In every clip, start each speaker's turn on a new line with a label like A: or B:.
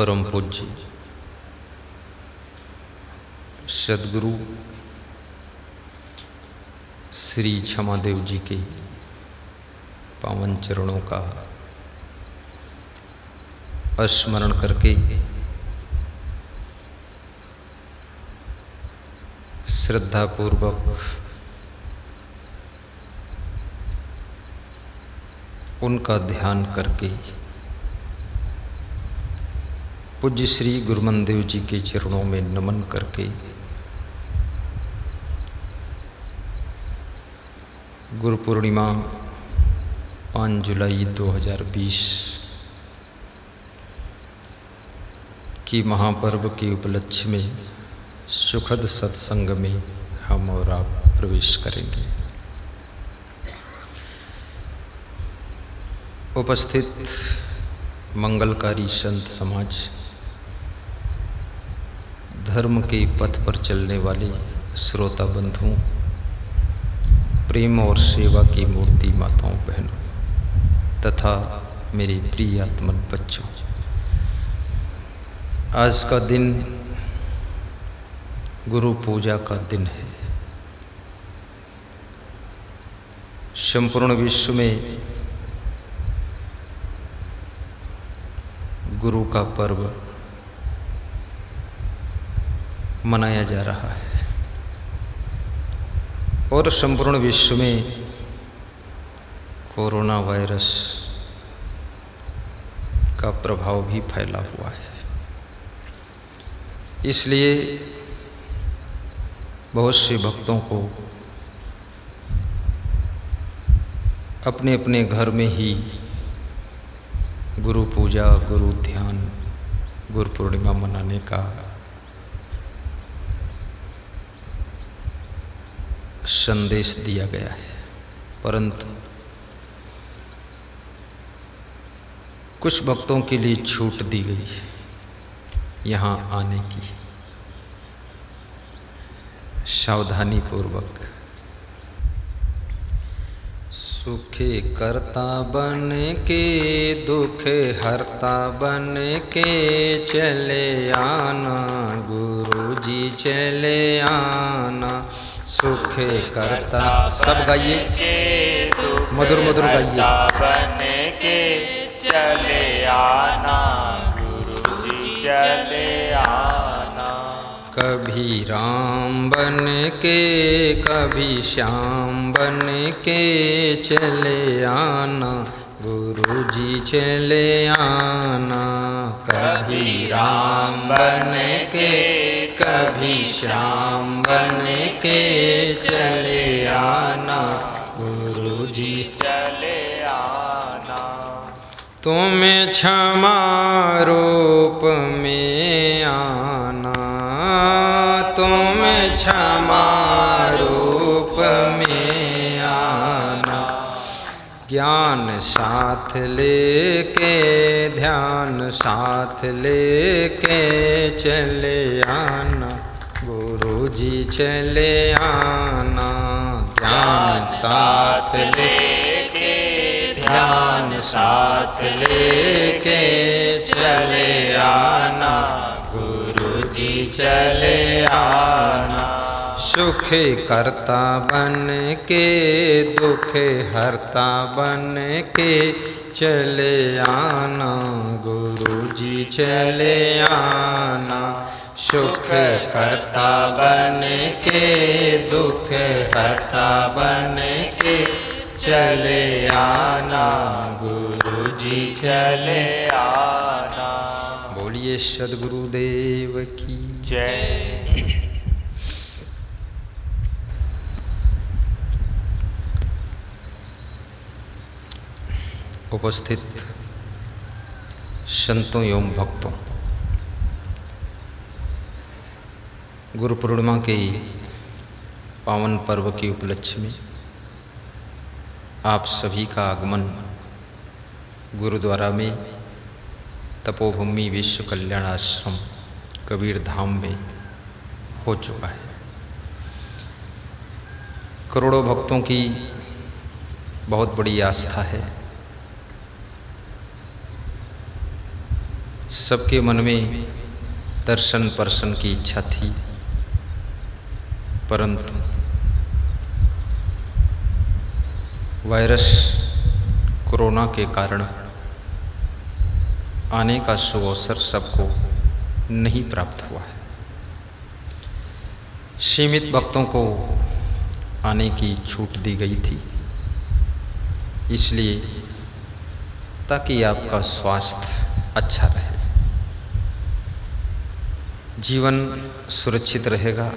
A: परम पूज्य सद्गुरु श्री क्षमादेव जी के पावन चरणों का स्मरण करके श्रद्धापूर्वक उनका ध्यान करके पूज्य श्री गुरुमनदेव जी के चरणों में नमन करके गुरु पूर्णिमा 5 जुलाई 2020 की महापर्व के उपलक्ष्य में सुखद सत्संग में हम और आप प्रवेश करेंगे। उपस्थित मंगलकारी संत समाज, धर्म के पथ पर चलने वाले श्रोता बंधुओं, प्रेम और सेवा की मूर्ति माताओं बहनों तथा मेरे प्रिय आत्मन बच्चों, आज का दिन गुरु पूजा का दिन है। संपूर्ण विश्व में गुरु का पर्व मनाया जा रहा है और संपूर्ण विश्व में कोरोना वायरस का प्रभाव भी फैला हुआ है। इसलिए बहुत से भक्तों को अपने अपने घर में ही गुरु पूजा, गुरु ध्यान, गुरु पूर्णिमा मनाने का संदेश दिया गया है, परंतु कुछ भक्तों के लिए छूट दी गई है यहाँ आने की। सावधानी पूर्वक सुखे करता बन के दुख हरता बन के चले आना, गुरु जी चले आना। सुखे करता, सब गाइए, मधुर मधुर गाइए।
B: बन के चले आना, गुरु जी चले आना।
A: कभी राम बन के कभी श्याम बन के चले आना, गुरु जी चले आना।
B: कभी राम बन के कभी श्याम बन के चले आना, गुरु जी चले आना।
A: तुम्हें क्षमा रूप में आना, तुम्हें क्षमा रूप में आना। ज्ञान साथ लेके ध्यान साथ लेके चले आना, गुरु जी चले आना। ज्ञान साथ
B: लेके ध्यान साथ लेके चले आना, गुरु जी चले आना।
A: सुख करता बन के दुख हरता बन के चले आना, गुरु जी चले आना।
B: सुख करता बन के दुख हरता बन के चले आना, गुरु जी चले आना।
A: बोलिए सद्गुरुदेव की
B: जय।
A: उपस्थित संतों एवं भक्तों, गुरु पूर्णिमा के पावन पर्व के उपलक्ष्य में आप सभी का आगमन गुरुद्वारा में तपोभूमि विश्व कल्याण आश्रम कबीर धाम में हो चुका है। करोड़ों भक्तों की बहुत बड़ी आस्था है। सबके मन में दर्शन परशन की इच्छा थी, परंतु वायरस कोरोना के कारण आने का शुभ अवसर सबको नहीं प्राप्त हुआ है। सीमित भक्तों को आने की छूट दी गई थी, इसलिए ताकि आपका स्वास्थ्य अच्छा रहे, जीवन सुरक्षित रहेगा,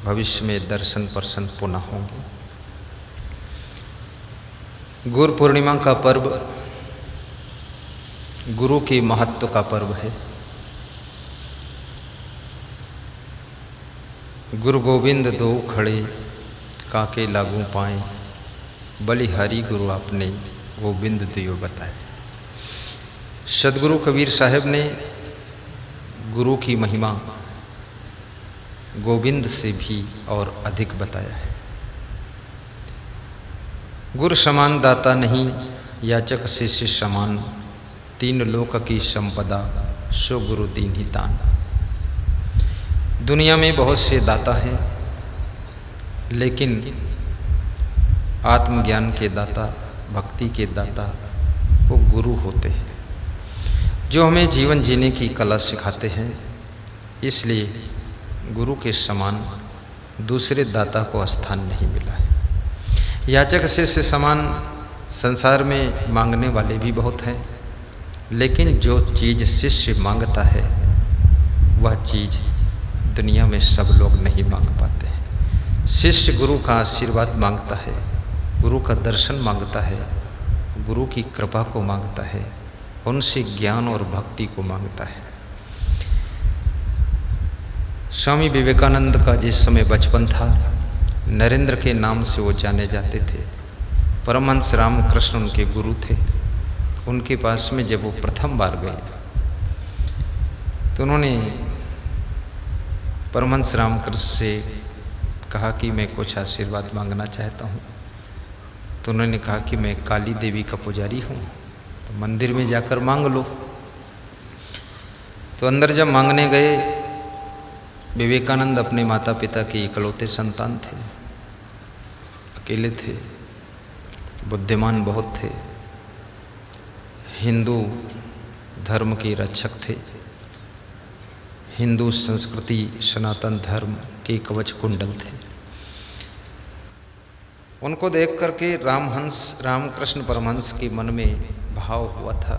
A: भविष्य में दर्शन परशन पुनः होंगे। गुरु पूर्णिमा का पर्व गुरु के महत्व का पर्व है। गुरु गोविंद दो खड़े काके लागू पाए, बलिहारी गुरु आपने गोविंद दियो बताए। सदगुरु कबीर साहब ने गुरु की महिमा गोविंद से भी और अधिक बताया है। गुरु समान दाता नहीं, याचक शिष्य समान, तीन लोक की संपदा सो गुरु दीन ही दान। दुनिया में बहुत से दाता हैं, लेकिन आत्मज्ञान के दाता, भक्ति के दाता वो गुरु होते हैं, जो हमें जीवन जीने की कला सिखाते हैं। इसलिए गुरु के समान दूसरे दाता को स्थान नहीं मिला है। याचक शिष्य समान संसार में मांगने वाले भी बहुत हैं, लेकिन जो चीज़ शिष्य मांगता है वह चीज़ दुनिया में सब लोग नहीं मांग पाते हैं। शिष्य गुरु का आशीर्वाद मांगता है, गुरु का दर्शन मांगता है, गुरु की कृपा को मांगता है, उनसे ज्ञान और भक्ति को मांगता है। स्वामी विवेकानंद का जिस समय बचपन था, नरेंद्र के नाम से वो जाने जाते थे। परमहंस रामकृष्ण उनके गुरु थे। उनके पास में जब वो प्रथम बार गए तो उन्होंने परमहंस रामकृष्ण से कहा कि मैं कुछ आशीर्वाद मांगना चाहता हूँ। तो उन्होंने कहा कि मैं काली देवी का पुजारी हूँ, तो मंदिर में जाकर मांग लो। तो अंदर जब मांगने गए, विवेकानंद अपने माता पिता के इकलौते संतान थे, अकेले थे, बुद्धिमान बहुत थे, हिंदू धर्म के रक्षक थे, हिंदू संस्कृति सनातन धर्म के कवच कुंडल थे। उनको देख करके रामकृष्ण परमहंस के मन में भाव हुआ था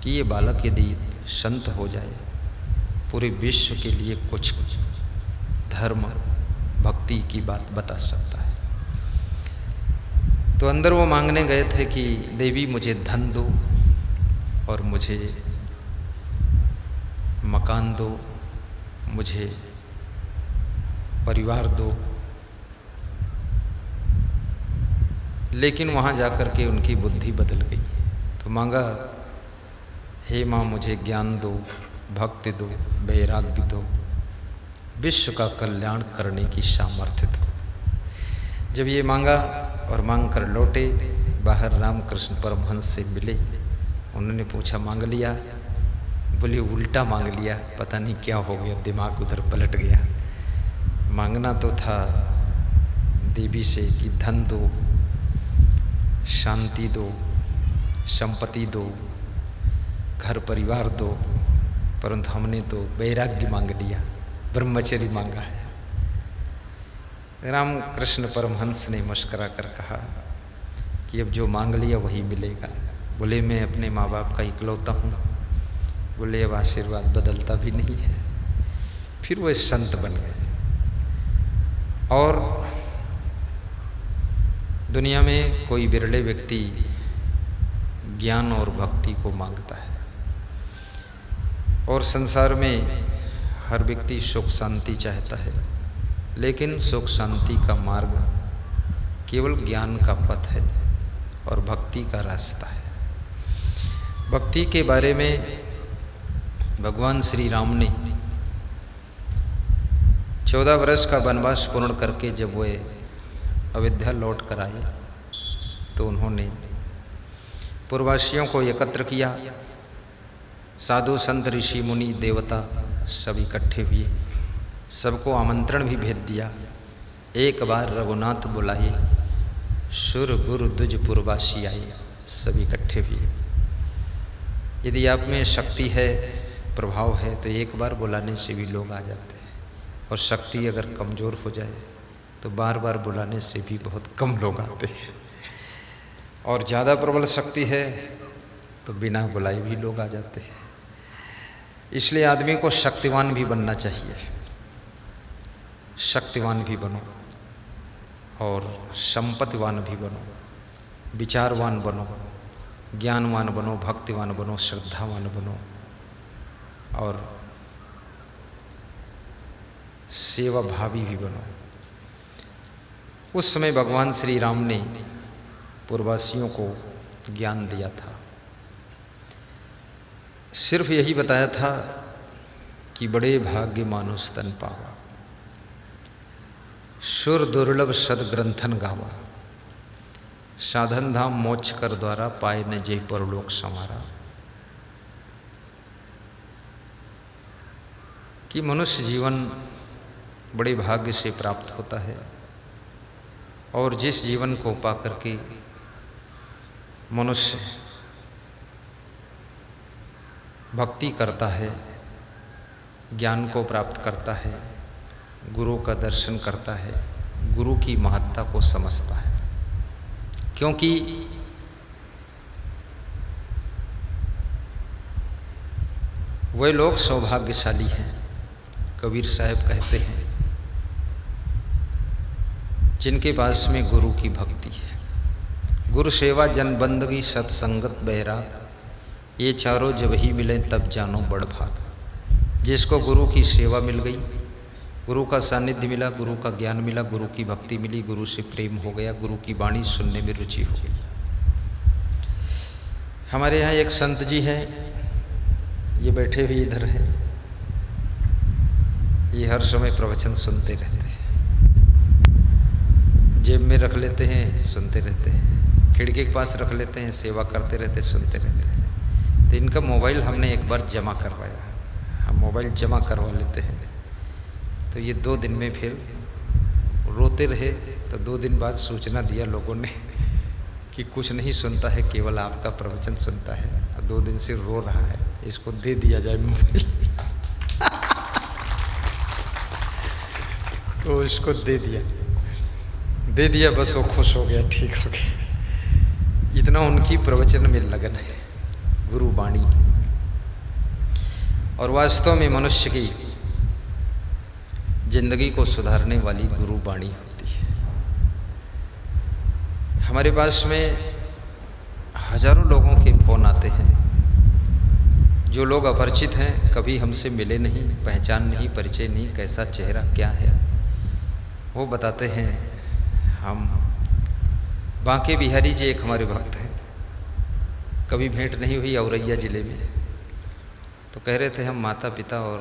A: कि ये बालक यदि संत हो जाए, पूरे विश्व के लिए कुछ धर्म भक्ति की बात बता सकता है। तो अंदर वो मांगने गए थे कि देवी मुझे धन दो और मुझे मकान दो, मुझे परिवार दो। लेकिन वहाँ जाकर के उनकी बुद्धि बदल गई। तो मांगा, हे माँ मुझे ज्ञान दो, भक्ति दो, वैराग्य दो, विश्व का कल्याण करने की सामर्थ्य दो। जब ये मांगा और मांग कर लौटे, बाहर रामकृष्ण परमहंस से मिले। उन्होंने पूछा मांग लिया? बोले उल्टा मांग लिया, पता नहीं क्या हो गया, दिमाग उधर पलट गया। मांगना तो था देवी से कि धन दो, शांति दो, संपत्ति दो, घर परिवार दो, परंतु हमने तो वैराग्य मांग लिया, ब्रह्मचर्य मांगा है। रामकृष्ण परमहंस ने मुस्करा कर कहा कि अब जो मांग लिया वही मिलेगा। बोले मैं अपने माँ बाप का इकलौता हूँ। बोले अब आशीर्वाद बदलता भी नहीं है। फिर वो संत बन गए। और दुनिया में कोई विरले व्यक्ति ज्ञान और भक्ति को मांगता है, और संसार में हर व्यक्ति सुख शांति चाहता है, लेकिन सुख शांति का मार्ग केवल ज्ञान का पथ है और भक्ति का रास्ता है। भक्ति के बारे में भगवान श्री राम ने 14 वर्ष का वनवास पूर्ण करके जब वे अयोध्या लौट कर आए तो उन्होंने पूर्ववासियों को एकत्र किया, साधु संत ऋषि मुनि देवता सब इकट्ठे हुए, सबको आमंत्रण भी भेज दिया। एक बार रघुनाथ बुलाए, सुर गुरु दुज पुरवासी आए, सब इकट्ठे हुए। यदि आप में शक्ति है, प्रभाव है, तो एक बार बुलाने से भी लोग आ जाते हैं, और शक्ति अगर कमज़ोर हो जाए तो बार बार बुलाने से भी बहुत कम लोग आते हैं, और ज़्यादा प्रबल शक्ति है तो बिना बुलाए भी लोग आ जाते हैं। इसलिए आदमी को शक्तिवान भी बनना चाहिए, शक्तिवान भी बनो और संपत्तिवान भी बनो, विचारवान बनो, ज्ञानवान बनो, भक्तिवान बनो, श्रद्धावान बनो और सेवा भावी भी बनो। उस समय भगवान श्री राम ने पूर्ववासियों को ज्ञान दिया था, सिर्फ यही बताया था कि बड़े भाग्य मानुष तन पावा, सुर दुर्लभ सदग्रंथन गावा, साधन धाम मोक्ष कर द्वारा पाए न जय परलोक समारा। कि मनुष्य जीवन बड़े भाग्य से प्राप्त होता है, और जिस जीवन को पा करके मनुष्य भक्ति करता है, ज्ञान को प्राप्त करता है, गुरु का दर्शन करता है, गुरु की महत्ता को समझता है। क्योंकि वे लोग सौभाग्यशाली हैं, कबीर साहब कहते हैं, जिनके पास में गुरु की भक्ति है। गुरु सेवा, जन बंदगी, सत्संगत, बैराग, ये चारों जब ही मिले तब जानो बड़ भाग। जिसको गुरु की सेवा मिल गई, गुरु का सानिध्य मिला, गुरु का ज्ञान मिला, गुरु की भक्ति मिली, गुरु से प्रेम हो गया, गुरु की वाणी सुनने में रुचि हो गई। हमारे यहाँ एक संत जी हैं, ये बैठे हुए इधर हैं, ये हर समय प्रवचन सुनते रहते हैं, जेब में रख लेते हैं, सुनते रहते हैं, खिड़की के पास रख लेते हैं, सेवा करते रहते, सुनते रहते हैं। तो इनका मोबाइल हमने एक बार जमा करवाया, हम मोबाइल जमा करवा लेते हैं, तो ये 2 दिन में फिर रोते रहे। तो 2 दिन बाद सूचना दिया लोगों ने कि कुछ नहीं सुनता है, केवल आपका प्रवचन सुनता है, और 2 दिन से रो रहा है, इसको दे दिया जाए मोबाइल। तो इसको दे दिया, बस वो खुश हो गया, ठीक हो गया। इतना उनकी प्रवचन में लगन है, गुरु वाणी। और वास्तव में मनुष्य की जिंदगी को सुधारने वाली गुरु वाणी होती है। हमारे पास में हजारों लोगों के फोन आते हैं, जो लोग अपरिचित हैं, कभी हमसे मिले नहीं, पहचान नहीं, परिचय नहीं, कैसा चेहरा क्या है, वो बताते हैं हम बांके बिहारी जी एक हमारे भक्त हैं, कभी भेंट नहीं हुई औरैया ज़िले में। तो कह रहे थे हम माता पिता और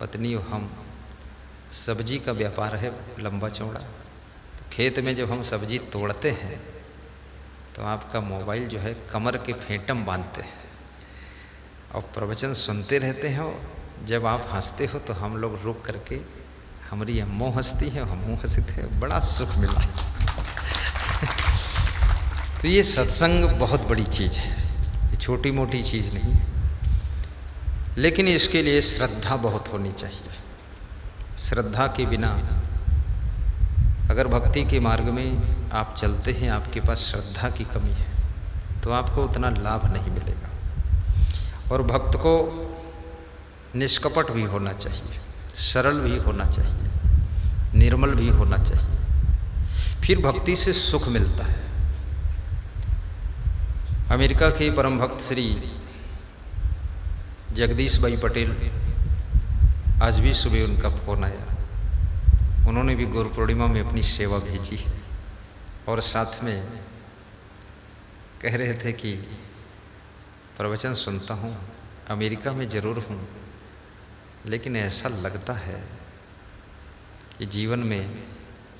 A: पत्नी और हम, सब्जी का व्यापार है लंबा चौड़ा, तो खेत में जब हम सब्जी तोड़ते हैं तो आपका मोबाइल जो है कमर के फेंटम बांधते हैं और प्रवचन सुनते रहते हैं। जब आप हंसते हो तो हम लोग रुक करके, हमारी अम्मो हंसती है, हम हंसते हैं, बड़ा सुख मिला। तो ये सत्संग बहुत बड़ी चीज़ है, ये छोटी मोटी चीज़ नहीं है, लेकिन इसके लिए श्रद्धा बहुत होनी चाहिए। श्रद्धा के बिना अगर भक्ति के मार्ग में आप चलते हैं, आपके पास श्रद्धा की कमी है, तो आपको उतना लाभ नहीं मिलेगा। और भक्त को निष्कपट भी होना चाहिए, सरल भी होना चाहिए, निर्मल भी होना चाहिए, फिर भक्ति से सुख मिलता है। अमेरिका के परम भक्त श्री जगदीश भाई पटेल, आज भी सुबह उनका फ़ोन आया, उन्होंने भी गुरु पूर्णिमा में अपनी सेवा भेजी है, और साथ में कह रहे थे कि प्रवचन सुनता हूँ, अमेरिका में ज़रूर हूँ, लेकिन ऐसा लगता है कि जीवन में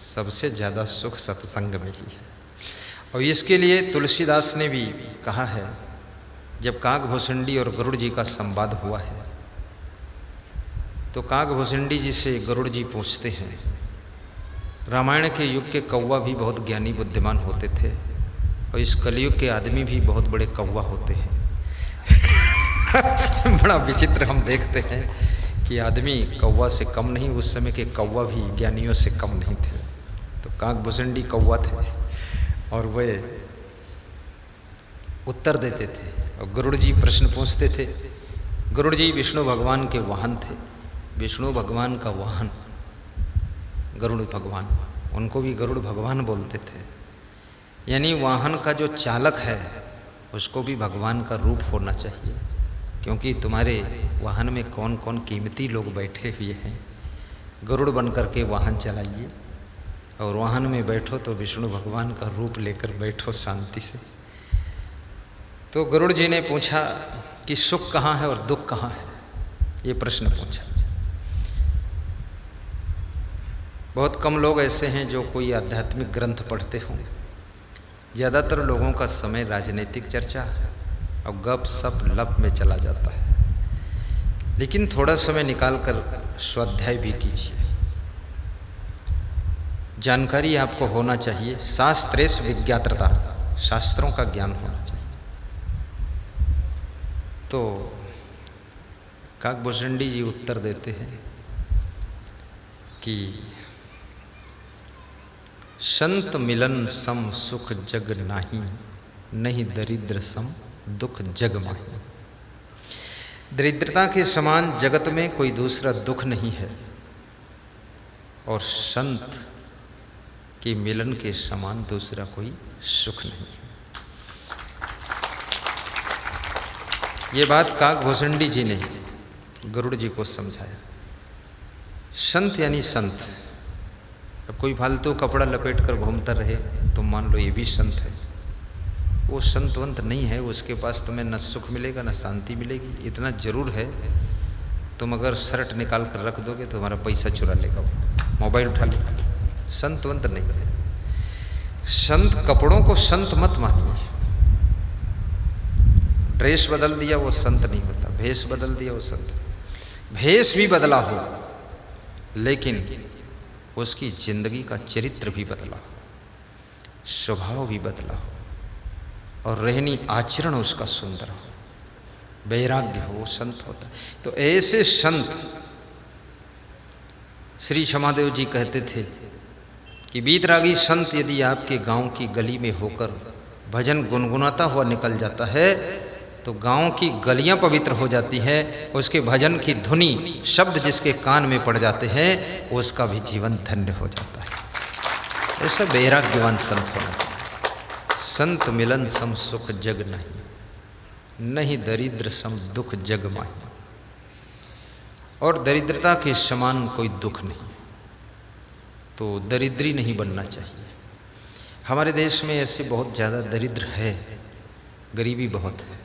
A: सबसे ज़्यादा सुख सत्संग में ही है। और इसके लिए तुलसीदास ने भी कहा है, जब काकभूषुंडी और गरुड़ जी का संवाद हुआ है तो काकभूषुंडी जी से गरुड़ जी पूछते हैं, रामायण के युग के कौवा भी बहुत ज्ञानी बुद्धिमान होते थे और इस कलयुग के आदमी भी बहुत बड़े कौवा होते हैं। बड़ा विचित्र हम देखते हैं कि आदमी कौवा से कम नहीं, उस समय के कौवा भी ज्ञानियों से कम नहीं थे। तो काकभूषुंडी कौवा थे और वे उत्तर देते थे और गरुड़ जी प्रश्न पूछते थे। गरुड़ जी विष्णु भगवान के वाहन थे, विष्णु भगवान का वाहन गरुड़ भगवान, उनको भी गरुड़ भगवान बोलते थे। यानी वाहन का जो चालक है उसको भी भगवान का रूप होना चाहिए, क्योंकि तुम्हारे वाहन में कौन कौन कीमती लोग बैठे हुए हैं। गरुड़ बन करके वाहन चलाइए और वाहन में बैठो तो विष्णु भगवान का रूप लेकर बैठो शांति से। तो गरुड़ जी ने पूछा कि सुख कहाँ है और दुख कहाँ है, ये प्रश्न पूछा। बहुत कम लोग ऐसे हैं जो कोई आध्यात्मिक ग्रंथ पढ़ते हों। ज़्यादातर लोगों का समय राजनीतिक चर्चा और गप सप लप में चला जाता है। लेकिन थोड़ा समय निकालकर स्वाध्याय भी कीजिए, जानकारी आपको होना चाहिए। शास्त्रेश विज्ञात्रता, शास्त्रों का ज्ञान होना चाहिए। तो काकभूषुंडी जी उत्तर देते हैं कि संत मिलन सम सुख जग नाही, नहीं दरिद्र सम दुख जग माही। दरिद्रता के समान जगत में कोई दूसरा दुख नहीं है और संत के मिलन के समान दूसरा कोई सुख नहीं है। ये बात काकभूषुंडी जी ने गरुड़ जी को समझाया। संत यानी संत। अब कोई फालतू कपड़ा लपेट कर घूमता रहे तो मान लो ये भी संत है, वो संतवंत नहीं है। उसके पास तुम्हें न सुख मिलेगा न शांति मिलेगी। इतना जरूर है, तुम अगर शर्ट निकाल कर रख दोगे तो तुम्हारा पैसा चुरा लेगा, वो मोबाइल उठा लेगा। संतवंत नहीं है। संत कपड़ों को संत मत मानिए। ड्रेस बदल दिया वो संत नहीं होता, भेष बदल दिया वो संत। भेष भी बदला हो लेकिन उसकी जिंदगी का चरित्र भी बदला हो, स्वभाव भी बदला हो और रहनी आचरण उसका सुंदर हो, वैराग्य हो, वो संत होता है। तो ऐसे संत श्री क्षमादेव जी कहते थे कि बीतरागी संत यदि आपके गांव की गली में होकर भजन गुनगुनाता हुआ निकल जाता है तो गांव की गलियां पवित्र हो जाती है। उसके भजन की धुनी शब्द जिसके कान में पड़ जाते हैं उसका भी जीवन धन्य हो जाता है। ऐसा वैराग्यवान संत होना चाहिए। संत मिलन सम सुख जग नहीं, नहीं दरिद्र सम दुख जग माही। और दरिद्रता के समान कोई दुख नहीं, तो दरिद्री नहीं बनना चाहिए। हमारे देश में ऐसे बहुत ज़्यादा दरिद्र है, गरीबी बहुत है।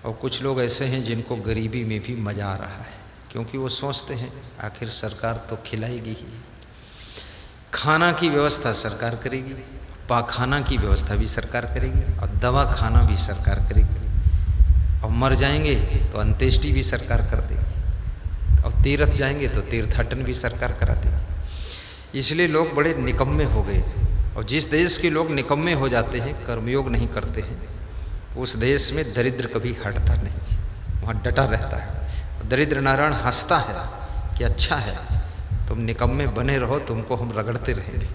A: और कुछ लोग ऐसे हैं जिनको गरीबी में भी मज़ा आ रहा है, क्योंकि वो सोचते हैं आखिर सरकार तो खिलाएगी ही, खाना की व्यवस्था सरकार करेगी, पाखाना की व्यवस्था भी सरकार करेगी और दवा खाना भी सरकार करेगी। और मर जाएंगे तो अंत्येष्टि भी सरकार कर देगी और तीर्थ जाएंगे तो तीर्थाटन भी सरकार करा देगी। इसलिए लोग बड़े निकम्मे हो गए। और जिस देश के लोग निकम्मे हो जाते हैं, कर्मयोग नहीं करते हैं, उस देश में दरिद्र कभी हटता नहीं, वहाँ डटा रहता है। दरिद्र नारायण हंसता है कि अच्छा है तुम निकम्मे बने रहो, तुमको हम रगड़ते रहेंगे।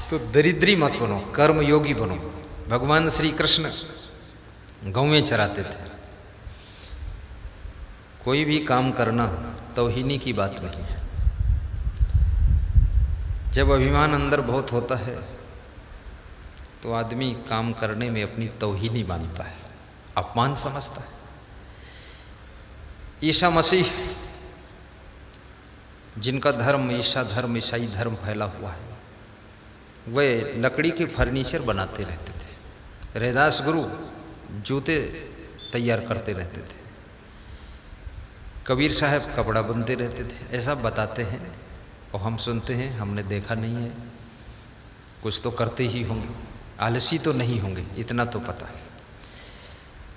A: तो दरिद्री मत बनो, कर्मयोगी बनो। भगवान श्री कृष्ण गौवें चराते थे। कोई भी काम करना तौहीनी की बात नहीं है। जब अभिमान अंदर बहुत होता है तो आदमी काम करने में अपनी तौहीनी मानता है, अपमान समझता है। ईसा मसीह जिनका धर्म ईसा धर्म, ईसाई धर्म फैला हुआ है, वे लकड़ी के फर्नीचर बनाते रहते थे। रैदास गुरु जूते तैयार करते रहते थे। कबीर साहब कपड़ा बुनते रहते थे। ऐसा बताते हैं और हम सुनते हैं, हमने देखा नहीं है, कुछ तो करते ही होंगे। आलसी तो नहीं होंगे, इतना तो पता है।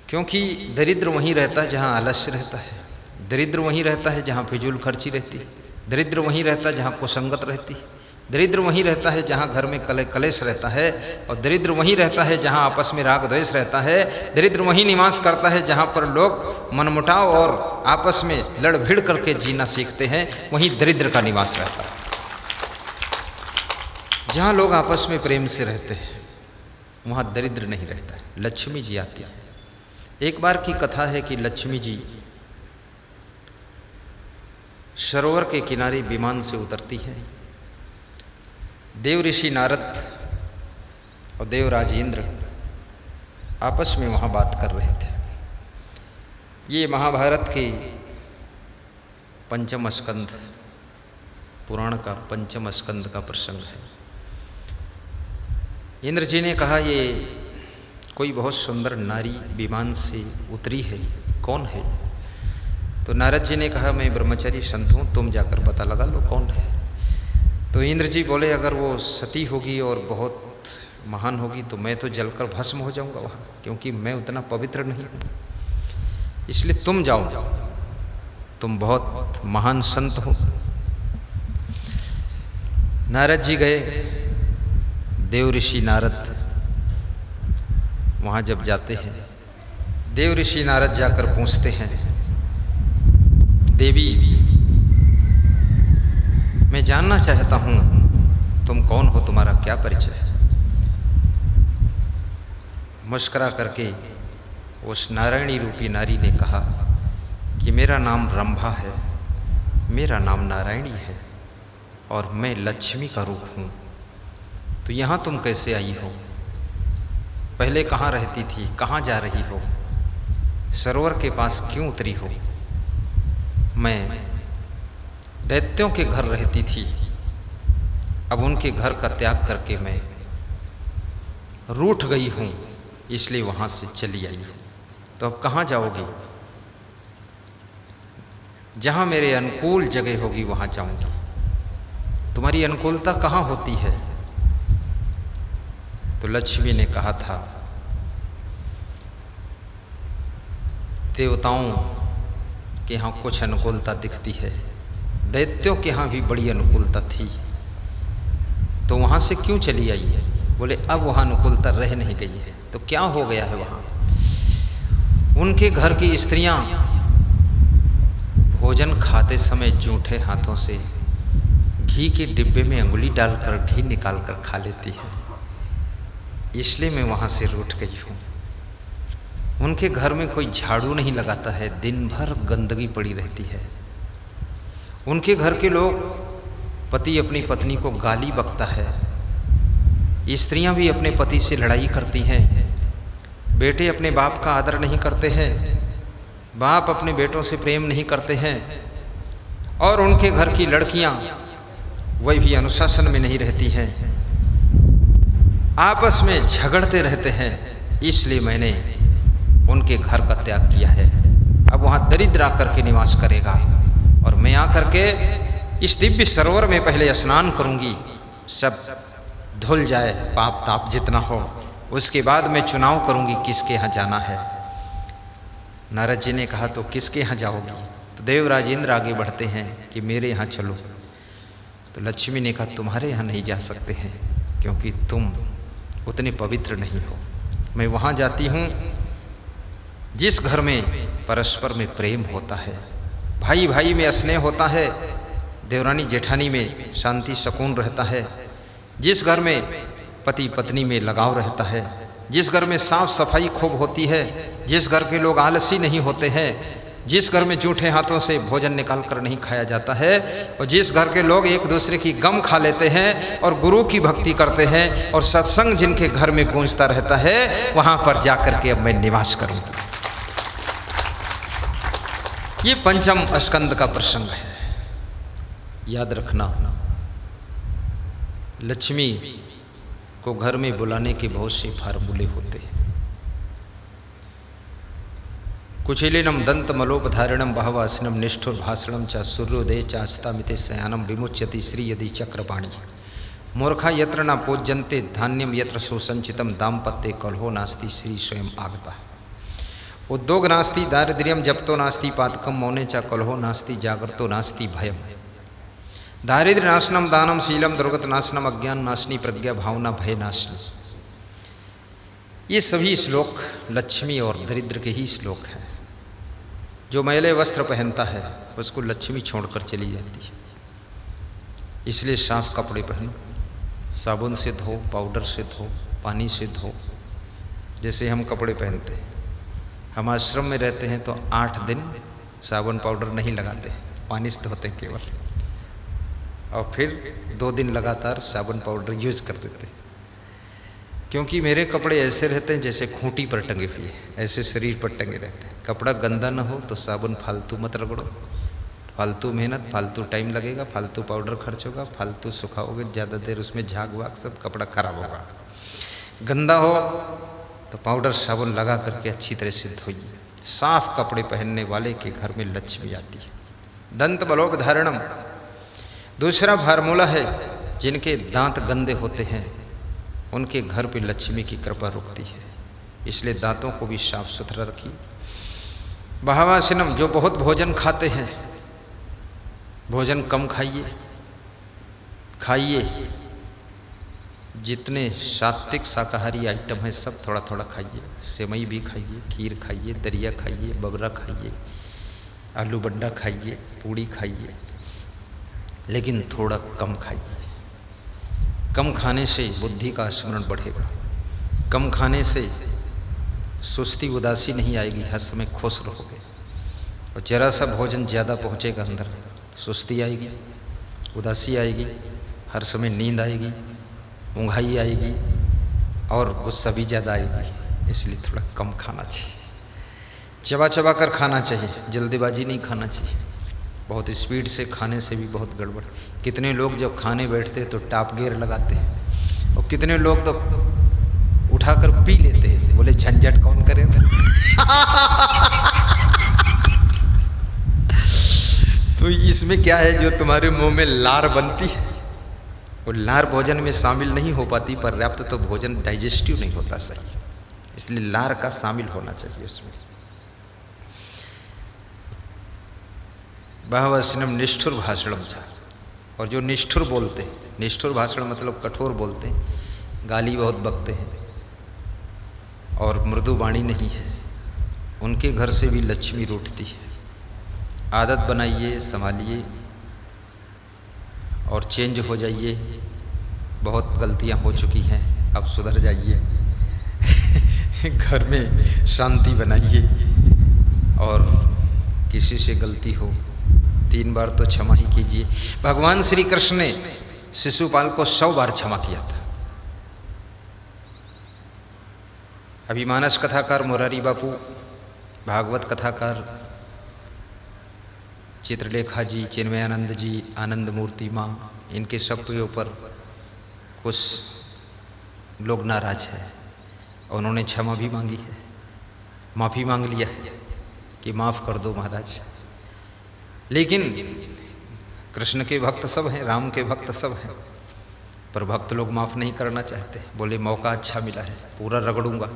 A: क्योंकि दरिद्र वहीं रहता है जहाँ आलस्य रहता है, दरिद्र वहीं रहता है जहाँ फिजूल खर्ची रहती है, दरिद्र वहीं रहता है जहाँ कुसंगत रहती है, दरिद्र वहीं रहता है जहाँ घर में कलेश रहता है, और दरिद्र वहीं रहता है जहाँ आपस में राग द्वेष रहता है। दरिद्र वहीं निवास करता है जहाँ पर लोग मनमुटाव और आपस में लड़ भिड़ करके जीना सीखते हैं, वहीं दरिद्र का निवास रहता है। जहाँ लोग आपस में प्रेम से रहते हैं वहाँ दरिद्र नहीं रहता है। लक्ष्मी जी आती है। एक बार की कथा है कि लक्ष्मी जी सरोवर के किनारे विमान से उतरती है। देव ऋषि नारद और देवराज इंद्र आपस में वहाँ बात कर रहे थे। ये महाभारत के पंचम स्कंद पुराण का पंचम स्कंद का प्रसंग है। इंद्र जी ने कहा, ये कोई बहुत सुंदर नारी विमान से उतरी है, कौन है? तो नारद जी ने कहा, मैं ब्रह्मचारी संत हूँ, तुम जाकर पता लगा लो कौन है। तो इंद्र जी बोले, अगर वो सती होगी और बहुत महान होगी तो मैं तो जलकर भस्म हो जाऊंगा वहाँ, क्योंकि मैं उतना पवित्र नहीं हूँ, इसलिए तुम जाओ, तुम बहुत महान संत हो। नारद जी गए। देव ऋषि नारद वहाँ जब जाते हैं, देव ऋषि नारद जाकर पूछते हैं, देवी मैं जानना चाहता हूँ तुम कौन हो, तुम्हारा क्या परिचय है? मुस्कुरा करके उस नारायणी रूपी नारी ने कहा कि मेरा नाम रंभा है, मेरा नाम नारायणी है और मैं लक्ष्मी का रूप हूँ। तो यहाँ तुम कैसे आई हो? पहले कहाँ रहती थी, कहाँ जा रही हो? सरोवर के पास क्यों उतरी हो? मैं दैत्यों के घर रहती थी, अब उनके घर का त्याग करके मैं रूठ गई हूँ, इसलिए वहाँ से चली आई हूँ। तो अब कहाँ जाओगी? जहाँ मेरे अनुकूल जगह होगी वहाँ जाऊँगी। तुम्हारी अनुकूलता कहाँ होती है? तो लक्ष्मी ने कहा था, देवताओं के यहाँ कुछ अनुकूलता दिखती है, दैत्यों के यहाँ भी बड़ी अनुकूलता थी, तो वहाँ से क्यों चली आई है? बोले अब वहाँ अनुकूलता रह नहीं गई है। तो क्या हो गया है वहाँ? उनके घर की स्त्रियाँ भोजन खाते समय जूठे हाथों से घी के डिब्बे में अंगुली डालकर घी निकाल कर खा लेती है, इसलिए मैं वहाँ से रूठ गई हूँ। उनके घर में कोई झाड़ू नहीं लगाता है, दिन भर गंदगी पड़ी रहती है। उनके घर के लोग, पति अपनी पत्नी को गाली बकता है, स्त्रियां भी अपने पति से लड़ाई करती हैं, बेटे अपने बाप का आदर नहीं करते हैं, बाप अपने बेटों से प्रेम नहीं करते हैं, और उनके घर की लड़कियां वही भी अनुशासन में नहीं रहती हैं, आपस में झगड़ते रहते हैं। इसलिए मैंने उनके घर का त्याग किया है। अब वहाँ दरिद्र आकर के निवास करेगा और मैं आकर के इस दिव्य सरोवर में पहले स्नान करूँगी, सब धुल जाए पाप ताप जितना हो, उसके बाद मैं चुनाव करूँगी किसके यहाँ जाना है। नारद जी ने कहा, तो किसके यहाँ जाओगी? तो देवराज इंद्र आगे बढ़ते हैं कि मेरे यहाँ चलो। तो लक्ष्मी ने कहा, तुम्हारे यहाँ नहीं जा सकते हैं, क्योंकि तुम उतने पवित्र नहीं हो। मैं वहाँ जाती हूँ जिस घर में परस्पर में प्रेम होता है, भाई भाई में स्नेह होता है, देवरानी जेठानी में शांति सुकून रहता है, जिस घर में पति पत्नी में लगाव रहता है, जिस घर में साफ सफाई खूब होती है, जिस घर के लोग आलसी नहीं होते हैं, जिस घर में जूठे हाथों से भोजन निकाल कर नहीं खाया जाता है, और जिस घर के लोग एक दूसरे की गम खा लेते हैं और गुरु की भक्ति करते हैं और सत्संग जिनके घर में गूंजता रहता है, वहाँ पर जाकर के अब मैं निवास करूँगी। ये पंचम स्कंद का प्रसंग है, याद रखना। लक्ष्मी को घर में बुलाने के बहुत से फार्मूले होते हैं। कुचिलिनम दंत मलोपधारिणम बहवासनम निष्ठुर भाषणम च सूर्योदय चास्तामिते शयानम विमुच्यति श्री यदि चक्रपाणी। मूर्खा यत्र न पूज्यन्ते धान्यम यत्र सुसंचितम दाम्पत्ये कलहो नास्ति श्री स्वयं आगता। उद्योग नास्ति दारिद्र्यम जपतो नास्ति पातकम मौने च कलहो नास्ति जागरतो नास्ति भयम। दारिद्र्य नाशनम दानम शीलम दुर्गत नाशनम अज्ञान नाशनी प्रज्ञा भावना भय नाशनी। ये सभी श्लोक लक्ष्मी और दरिद्र के ही श्लोक हैं। जो मैले वस्त्र पहनता है उसको लक्ष्मी छोड़कर चली जाती है। इसलिए साफ कपड़े पहनो, साबुन से धो, पाउडर से धो, पानी से धो। जैसे हम कपड़े पहनते हैं, हम आश्रम में रहते हैं तो 8 दिन साबुन पाउडर नहीं लगाते, पानी से धोते केवल, और फिर 2 दिन लगातार साबुन पाउडर यूज कर देते हैं। क्योंकि मेरे कपड़े ऐसे रहते हैं जैसे खूंटी पर टंगे हुए, ऐसे शरीर पर टंगे रहते हैं। कपड़ा गंदा न हो तो साबुन फालतू मत रगड़ो, फालतू मेहनत, फालतू टाइम लगेगा, फालतू पाउडर खर्च होगा, फालतू सुखाओगे, ज़्यादा देर उसमें झाग वाग सब कपड़ा खराब होगा। गंदा हो तो पाउडर साबुन लगा करके अच्छी तरह से धोइए। साफ कपड़े पहनने वाले के घर में लक्ष्मी आती है। दंत बलोपधारणम दूसरा फार्मूला है। जिनके दांत गंदे होते हैं उनके घर पे लक्ष्मी की कृपा रुकती है। इसलिए दांतों को भी साफ सुथरा रखिए। बहावासिनम जो बहुत भोजन खाते हैं, भोजन कम खाइए। जितने सात्विक शाकाहारी आइटम हैं सब थोड़ा थोड़ा खाइए। सेवई भी खाइए, खीर खाइए, दरिया खाइए, बबरा खाइए, आलू बंडा खाइए, पूड़ी खाइए, लेकिन थोड़ा कम खाइए। कम खाने से बुद्धि का स्मरण बढ़ेगा। कम खाने से सुस्ती उदासी नहीं आएगी, हर समय खुश रहोगे। और जरा सा भोजन ज़्यादा पहुँचेगा अंदर, सुस्ती आएगी, उदासी आएगी, हर समय नींद आएगी, ऊँघाई आएगी और गुस्सा भी ज़्यादा आएगी। इसलिए थोड़ा कम खाना चाहिए। चबा चबा कर खाना चाहिए, जल्दीबाजी नहीं खाना चाहिए। बहुत स्पीड से खाने से भी बहुत गड़बड़। कितने लोग जब खाने बैठते तो टॉप गियर लगाते हैं, और कितने लोग तो उठाकर पी लेते हैं। बोले झंझट कौन करे। तो इसमें क्या है, जो तुम्हारे मुंह में लार बनती है वो लार भोजन में शामिल नहीं हो पाती, पर्याप्त तो भोजन डाइजेस्टिव नहीं होता सही। इसलिए लार का शामिल होना चाहिए उसमें। बहवस्नम निष्ठुर भाषणम था। और जो निष्ठुर बोलते हैं, निष्ठुर भाषण मतलब कठोर बोलते हैं, गाली बहुत बकते हैं और मृदु वाणी नहीं है, उनके घर से भी लक्ष्मी रूठती है। आदत बनाइए, संभालिए और चेंज हो जाइए। बहुत गलतियां हो चुकी हैं, अब सुधर जाइए। घर में शांति बनाइए और किसी से गलती हो 3 बार तो क्षमा ही कीजिए। भगवान श्री कृष्ण ने शिशुपाल को 100 बार क्षमा किया था। अभी मानस कथाकार मुरारी बापू, भागवत कथाकार चित्रलेखा जी, चिन्मयानंद जी, आनंद मूर्ति माँ, इनके सब के ऊपर कुछ लोग नाराज हैं। उन्होंने क्षमा भी मांगी है, माफ़ी मांग लिया है कि माफ़ कर दो महाराज। लेकिन कृष्ण के भक्त सब हैं, राम के भक्त सब हैं, पर भक्त लोग माफ़ नहीं करना चाहते। बोले मौका अच्छा मिला है, पूरा रगड़ूंगा।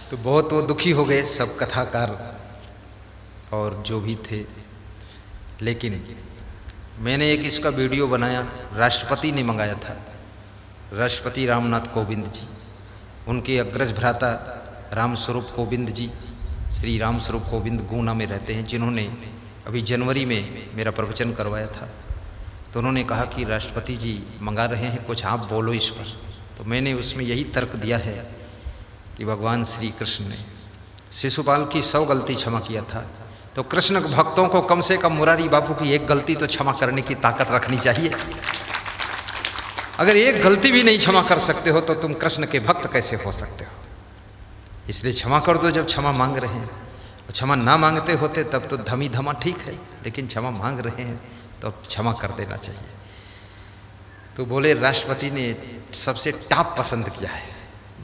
A: तो बहुत वो दुखी हो गए सब कथाकार और जो भी थे। लेकिन मैंने एक इसका वीडियो बनाया, राष्ट्रपति ने मंगाया था, राष्ट्रपति रामनाथ कोविंद जी। उनके अग्रज भ्राता राम स्वरूप कोविंद जी, श्री राम स्वरूप कोविंद गुना में रहते हैं, जिन्होंने अभी जनवरी में मेरा प्रवचन करवाया था। तो उन्होंने कहा कि राष्ट्रपति जी मंगा रहे हैं, कुछ आप बोलो इस पर। तो मैंने उसमें यही तर्क दिया है कि भगवान श्री कृष्ण ने शिशुपाल की 100 गलती क्षमा किया था, तो कृष्ण भक्तों को कम से कम मुरारी बापू की 1 गलती तो क्षमा करने की ताकत रखनी चाहिए। अगर 1 गलती भी नहीं क्षमा कर सकते हो तो तुम कृष्ण के भक्त कैसे हो सकते हो। इसलिए क्षमा कर दो जब क्षमा मांग रहे हैं। और क्षमा ना मांगते होते तब तो धमी धमा ठीक है, लेकिन क्षमा मांग रहे हैं तो अब क्षमा कर देना चाहिए। तो बोले राष्ट्रपति ने सबसे टॉप पसंद किया है,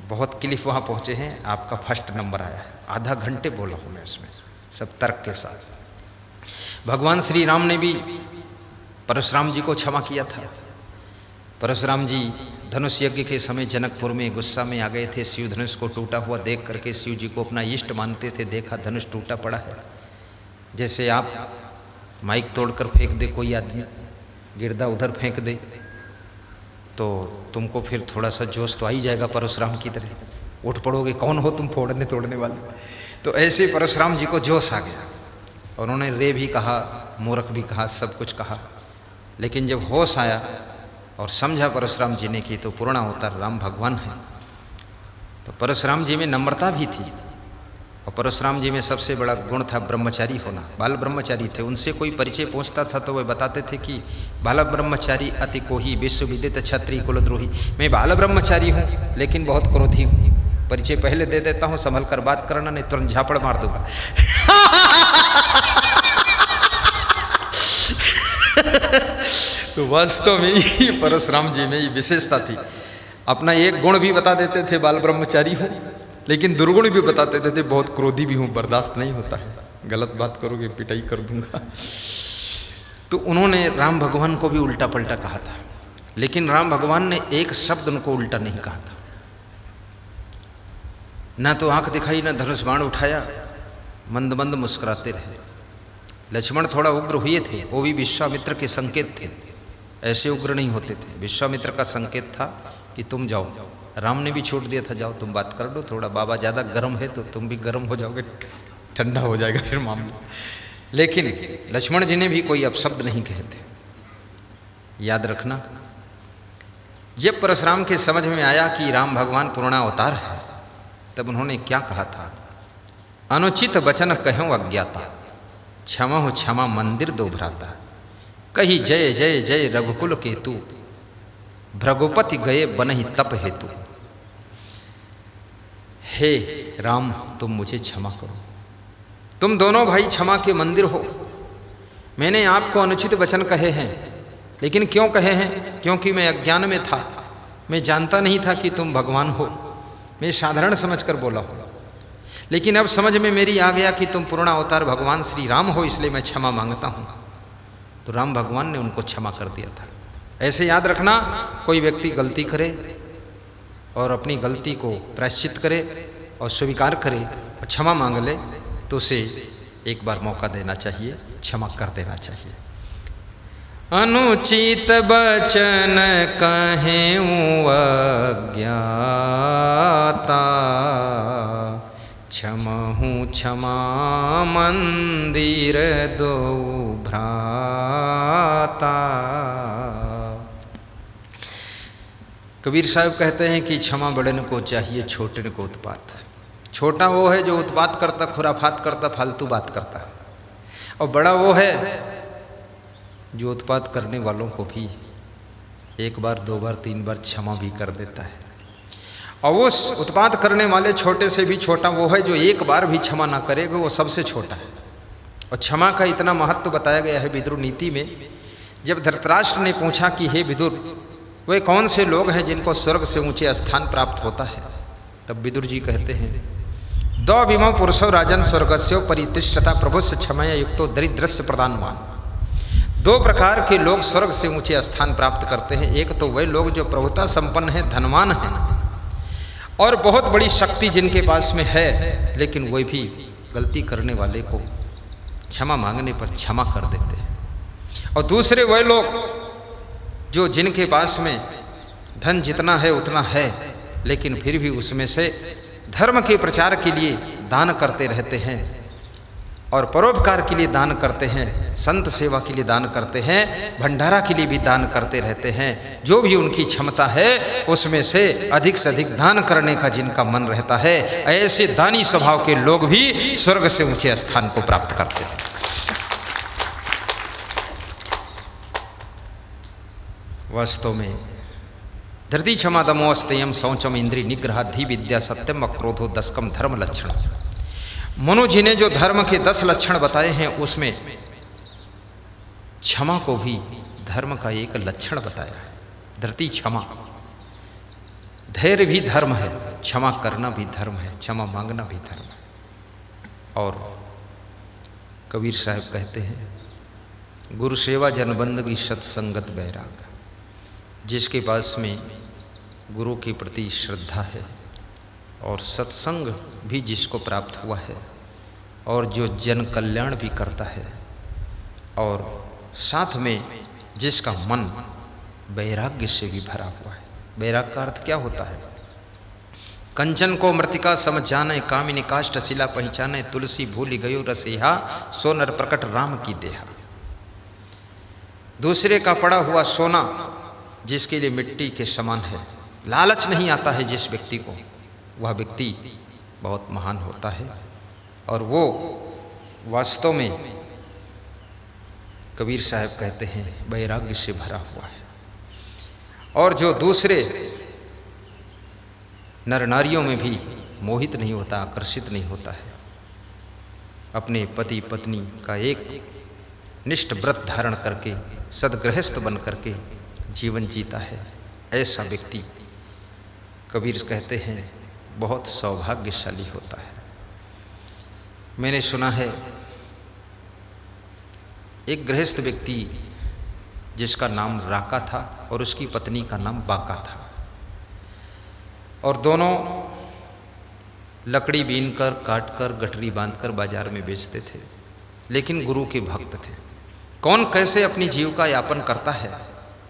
A: बहुत क्लिप वहाँ पहुँचे हैं, आपका फर्स्ट नंबर आया है। आधा घंटे बोला हूँ मैं उसमें, सब तर्क के साथ। भगवान श्री राम ने भी परशुराम जी को क्षमा किया था, परशुराम जी धनुष यज्ञ के समय जनकपुर में गुस्सा में आ गए थे। शिव धनुष को टूटा हुआ देख करके शिव जी को अपना इष्ट मानते थे। देखा धनुष टूटा पड़ा है, जैसे आप माइक तोड़कर फेंक दे कोई आदमी, गिरदा उधर फेंक दे, तो तुमको फिर थोड़ा सा जोश तो आ ही जाएगा परशुराम की तरह, उठ पड़ोगे, कौन हो तुम फोड़ने तोड़ने वाले। तो ऐसे परशुराम जी को जोश आ गया और उन्होंने रे भी कहा, मूर्ख भी कहा, सब कुछ कहा। लेकिन जब होश आया और समझा परशुराम जी ने कि तो पूर्ण अवतार राम भगवान है, तो परशुराम जी में नम्रता भी थी। और परशुराम जी में सबसे बड़ा गुण था ब्रह्मचारी होना। बाल ब्रह्मचारी थे। उनसे कोई परिचय पहुंचता था तो वे बताते थे कि बाल ब्रह्मचारी अति कोही विश्व विदित क्षत्रिय कुलद्रोही। मैं बाल ब्रह्मचारी हूँ लेकिन बहुत क्रोधी हूँ। परिचय पहले दे देता हूँ, संभल कर बात करना, नहीं तुरंत झापड़ मार दूंगा। तो वास्तव में ही परशुराम जी में ये विशेषता थी। अपना एक गुण भी बता देते थे, बाल ब्रह्मचारी हूँ, लेकिन दुर्गुण भी बता देते थे, बहुत क्रोधी भी हूँ, बर्दाश्त नहीं होता है, गलत बात करोगे पिटाई कर दूंगा। तो उन्होंने राम भगवान को भी उल्टा पलटा कहा था, लेकिन राम भगवान ने एक शब्द उनको उल्टा नहीं कहा था। ना तो आंख दिखाई, ना धनुष बाण उठाया, मंद मंद मुस्कुराते रहे। लक्ष्मण थोड़ा उग्र हुए थे, वो भी विश्वामित्र के संकेत थे, ऐसे उग्र नहीं होते थे। विश्वामित्र का संकेत था कि तुम जाओ। राम ने भी छूट दिया था, जाओ तुम बात कर लो थोड़ा, बाबा ज़्यादा गर्म है तो तुम भी गर्म हो जाओगे, ठंडा हो जाएगा फिर मामला। लेकिन लक्ष्मण जी ने भी कोई अपशब्द नहीं कहे थे। याद रखना, जब परशुराम के समझ में आया कि राम भगवान पूर्णावतार है, तब उन्होंने क्या कहा था? अनुचित वचन कहो अज्ञाता, क्षमा हो क्षमा मंदिर दो भ्राता। कही जय जय जय रघुकुल केतु, भृगुपति गए बनहि तप हेतु। हे राम, तुम मुझे क्षमा करो, तुम दोनों भाई क्षमा के मंदिर हो। मैंने आपको अनुचित वचन कहे हैं, लेकिन क्यों कहे हैं? क्योंकि मैं अज्ञान में था, मैं जानता नहीं था कि तुम भगवान हो, मैं साधारण समझकर बोला हो। लेकिन अब समझ में मेरी आ गया कि तुम पूर्ण अवतार भगवान श्री राम हो, इसलिए मैं क्षमा मांगता हूँ। तो राम भगवान ने उनको क्षमा कर दिया था। ऐसे याद रखना, कोई व्यक्ति गलती करे और अपनी गलती को प्रायश्चित करे और स्वीकार करे और क्षमा मांग ले, तो उसे एक बार मौका देना चाहिए, क्षमा कर देना चाहिए। अनुचित बचन कहें अज्ञाता, क्षमहु क्षमा मंदिर दो भ्राता। कबीर साहब कहते हैं कि क्षमा बड़न को चाहिए, छोटन को उत्पात। छोटा वो है जो उत्पात करता, खुराफात करता, फालतू बात करता, और बड़ा वो है जो उत्पात करने वालों को भी एक बार, दो बार, तीन बार क्षमा भी कर देता है। और उस उत्पात करने वाले छोटे से भी छोटा वो है जो एक बार भी क्षमा ना करेगा, वो सबसे छोटा है। और क्षमा का इतना महत्व बताया गया है विदुर नीति में। जब धृतराष्ट्र ने पूछा कि हे विदुर, वे कौन से लोग हैं जिनको स्वर्ग से ऊंचे स्थान प्राप्त होता है, तब विदुर जी कहते हैं, दो विमो पुरुषो राजन स्वर्गस्यो परितिष्ठता प्रभुस्य क्षमया युक्तो दरिद्रस्य प्रदानवान। दो प्रकार के लोग स्वर्ग से ऊंचे स्थान प्राप्त करते हैं। एक तो वे लोग जो प्रभुता संपन्न हैं, धनवान हैं, और बहुत बड़ी शक्ति जिनके पास में है, लेकिन वे भी गलती करने वाले को क्षमा मांगने पर क्षमा कर देते हैं। और दूसरे वे लोग जो जिनके पास में धन जितना है उतना है, लेकिन फिर भी उसमें से धर्म के प्रचार के लिए दान करते रहते हैं और परोपकार के लिए दान करते हैं, संत सेवा के लिए दान करते हैं, भंडारा के लिए भी दान करते रहते हैं। जो भी उनकी क्षमता है उसमें से अधिक दान करने का जिनका मन रहता है, ऐसे दानी स्वभाव के लोग भी स्वर्ग से ऊंचे स्थान को प्राप्त करते हैं। वास्तव में धृति क्षमा दमोस्तेयम शौचम इंद्रिय निग्रह धी विद्या सत्यम अक्रोधो दशकम धर्म लक्षण। मनु जी ने जो धर्म के 10 लक्षण बताए हैं, उसमें क्षमा को भी धर्म का एक लक्षण बताया है। धृति क्षमा, धैर्य भी धर्म है, क्षमा करना भी धर्म है, क्षमा मांगना भी धर्म है। और कबीर साहब कहते हैं, गुरु सेवा जनबंदगी सत्संगत बैराग। जिसके पास में गुरु के प्रति श्रद्धा है और सत्संग भी जिसको प्राप्त हुआ है और जो जन कल्याण भी करता है और साथ में जिसका मन वैराग्य से भी भरा हुआ है। वैराग्य का अर्थ क्या होता है? कंचन को मृतिका समझ जाने, कामिनी काष्ठ शिला पहचाने, तुलसी भूली गयो रसिहा, सो नर प्रकट राम की देहा। दूसरे का पड़ा हुआ सोना जिसके लिए मिट्टी के समान है, लालच नहीं आता है जिस व्यक्ति को, वह व्यक्ति बहुत महान होता है और वो वास्तव में कबीर साहब कहते हैं वैराग्य से भरा हुआ है। और जो दूसरे नर नारियों में भी मोहित नहीं होता, आकर्षित नहीं होता है, अपने पति पत्नी का एक निष्ठ व्रत धारण करके सदगृहस्थ बन करके जीवन जीता है, ऐसा व्यक्ति कबीर कहते हैं बहुत सौभाग्यशाली होता है। मैंने सुना है एक गृहस्थ व्यक्ति जिसका नाम राका था और उसकी पत्नी का नाम बाका था, और दोनों लकड़ी बीनकर काटकर गठरी बांधकर बाजार में बेचते थे, लेकिन गुरु के भक्त थे। कौन कैसे अपनी जीविका यापन करता है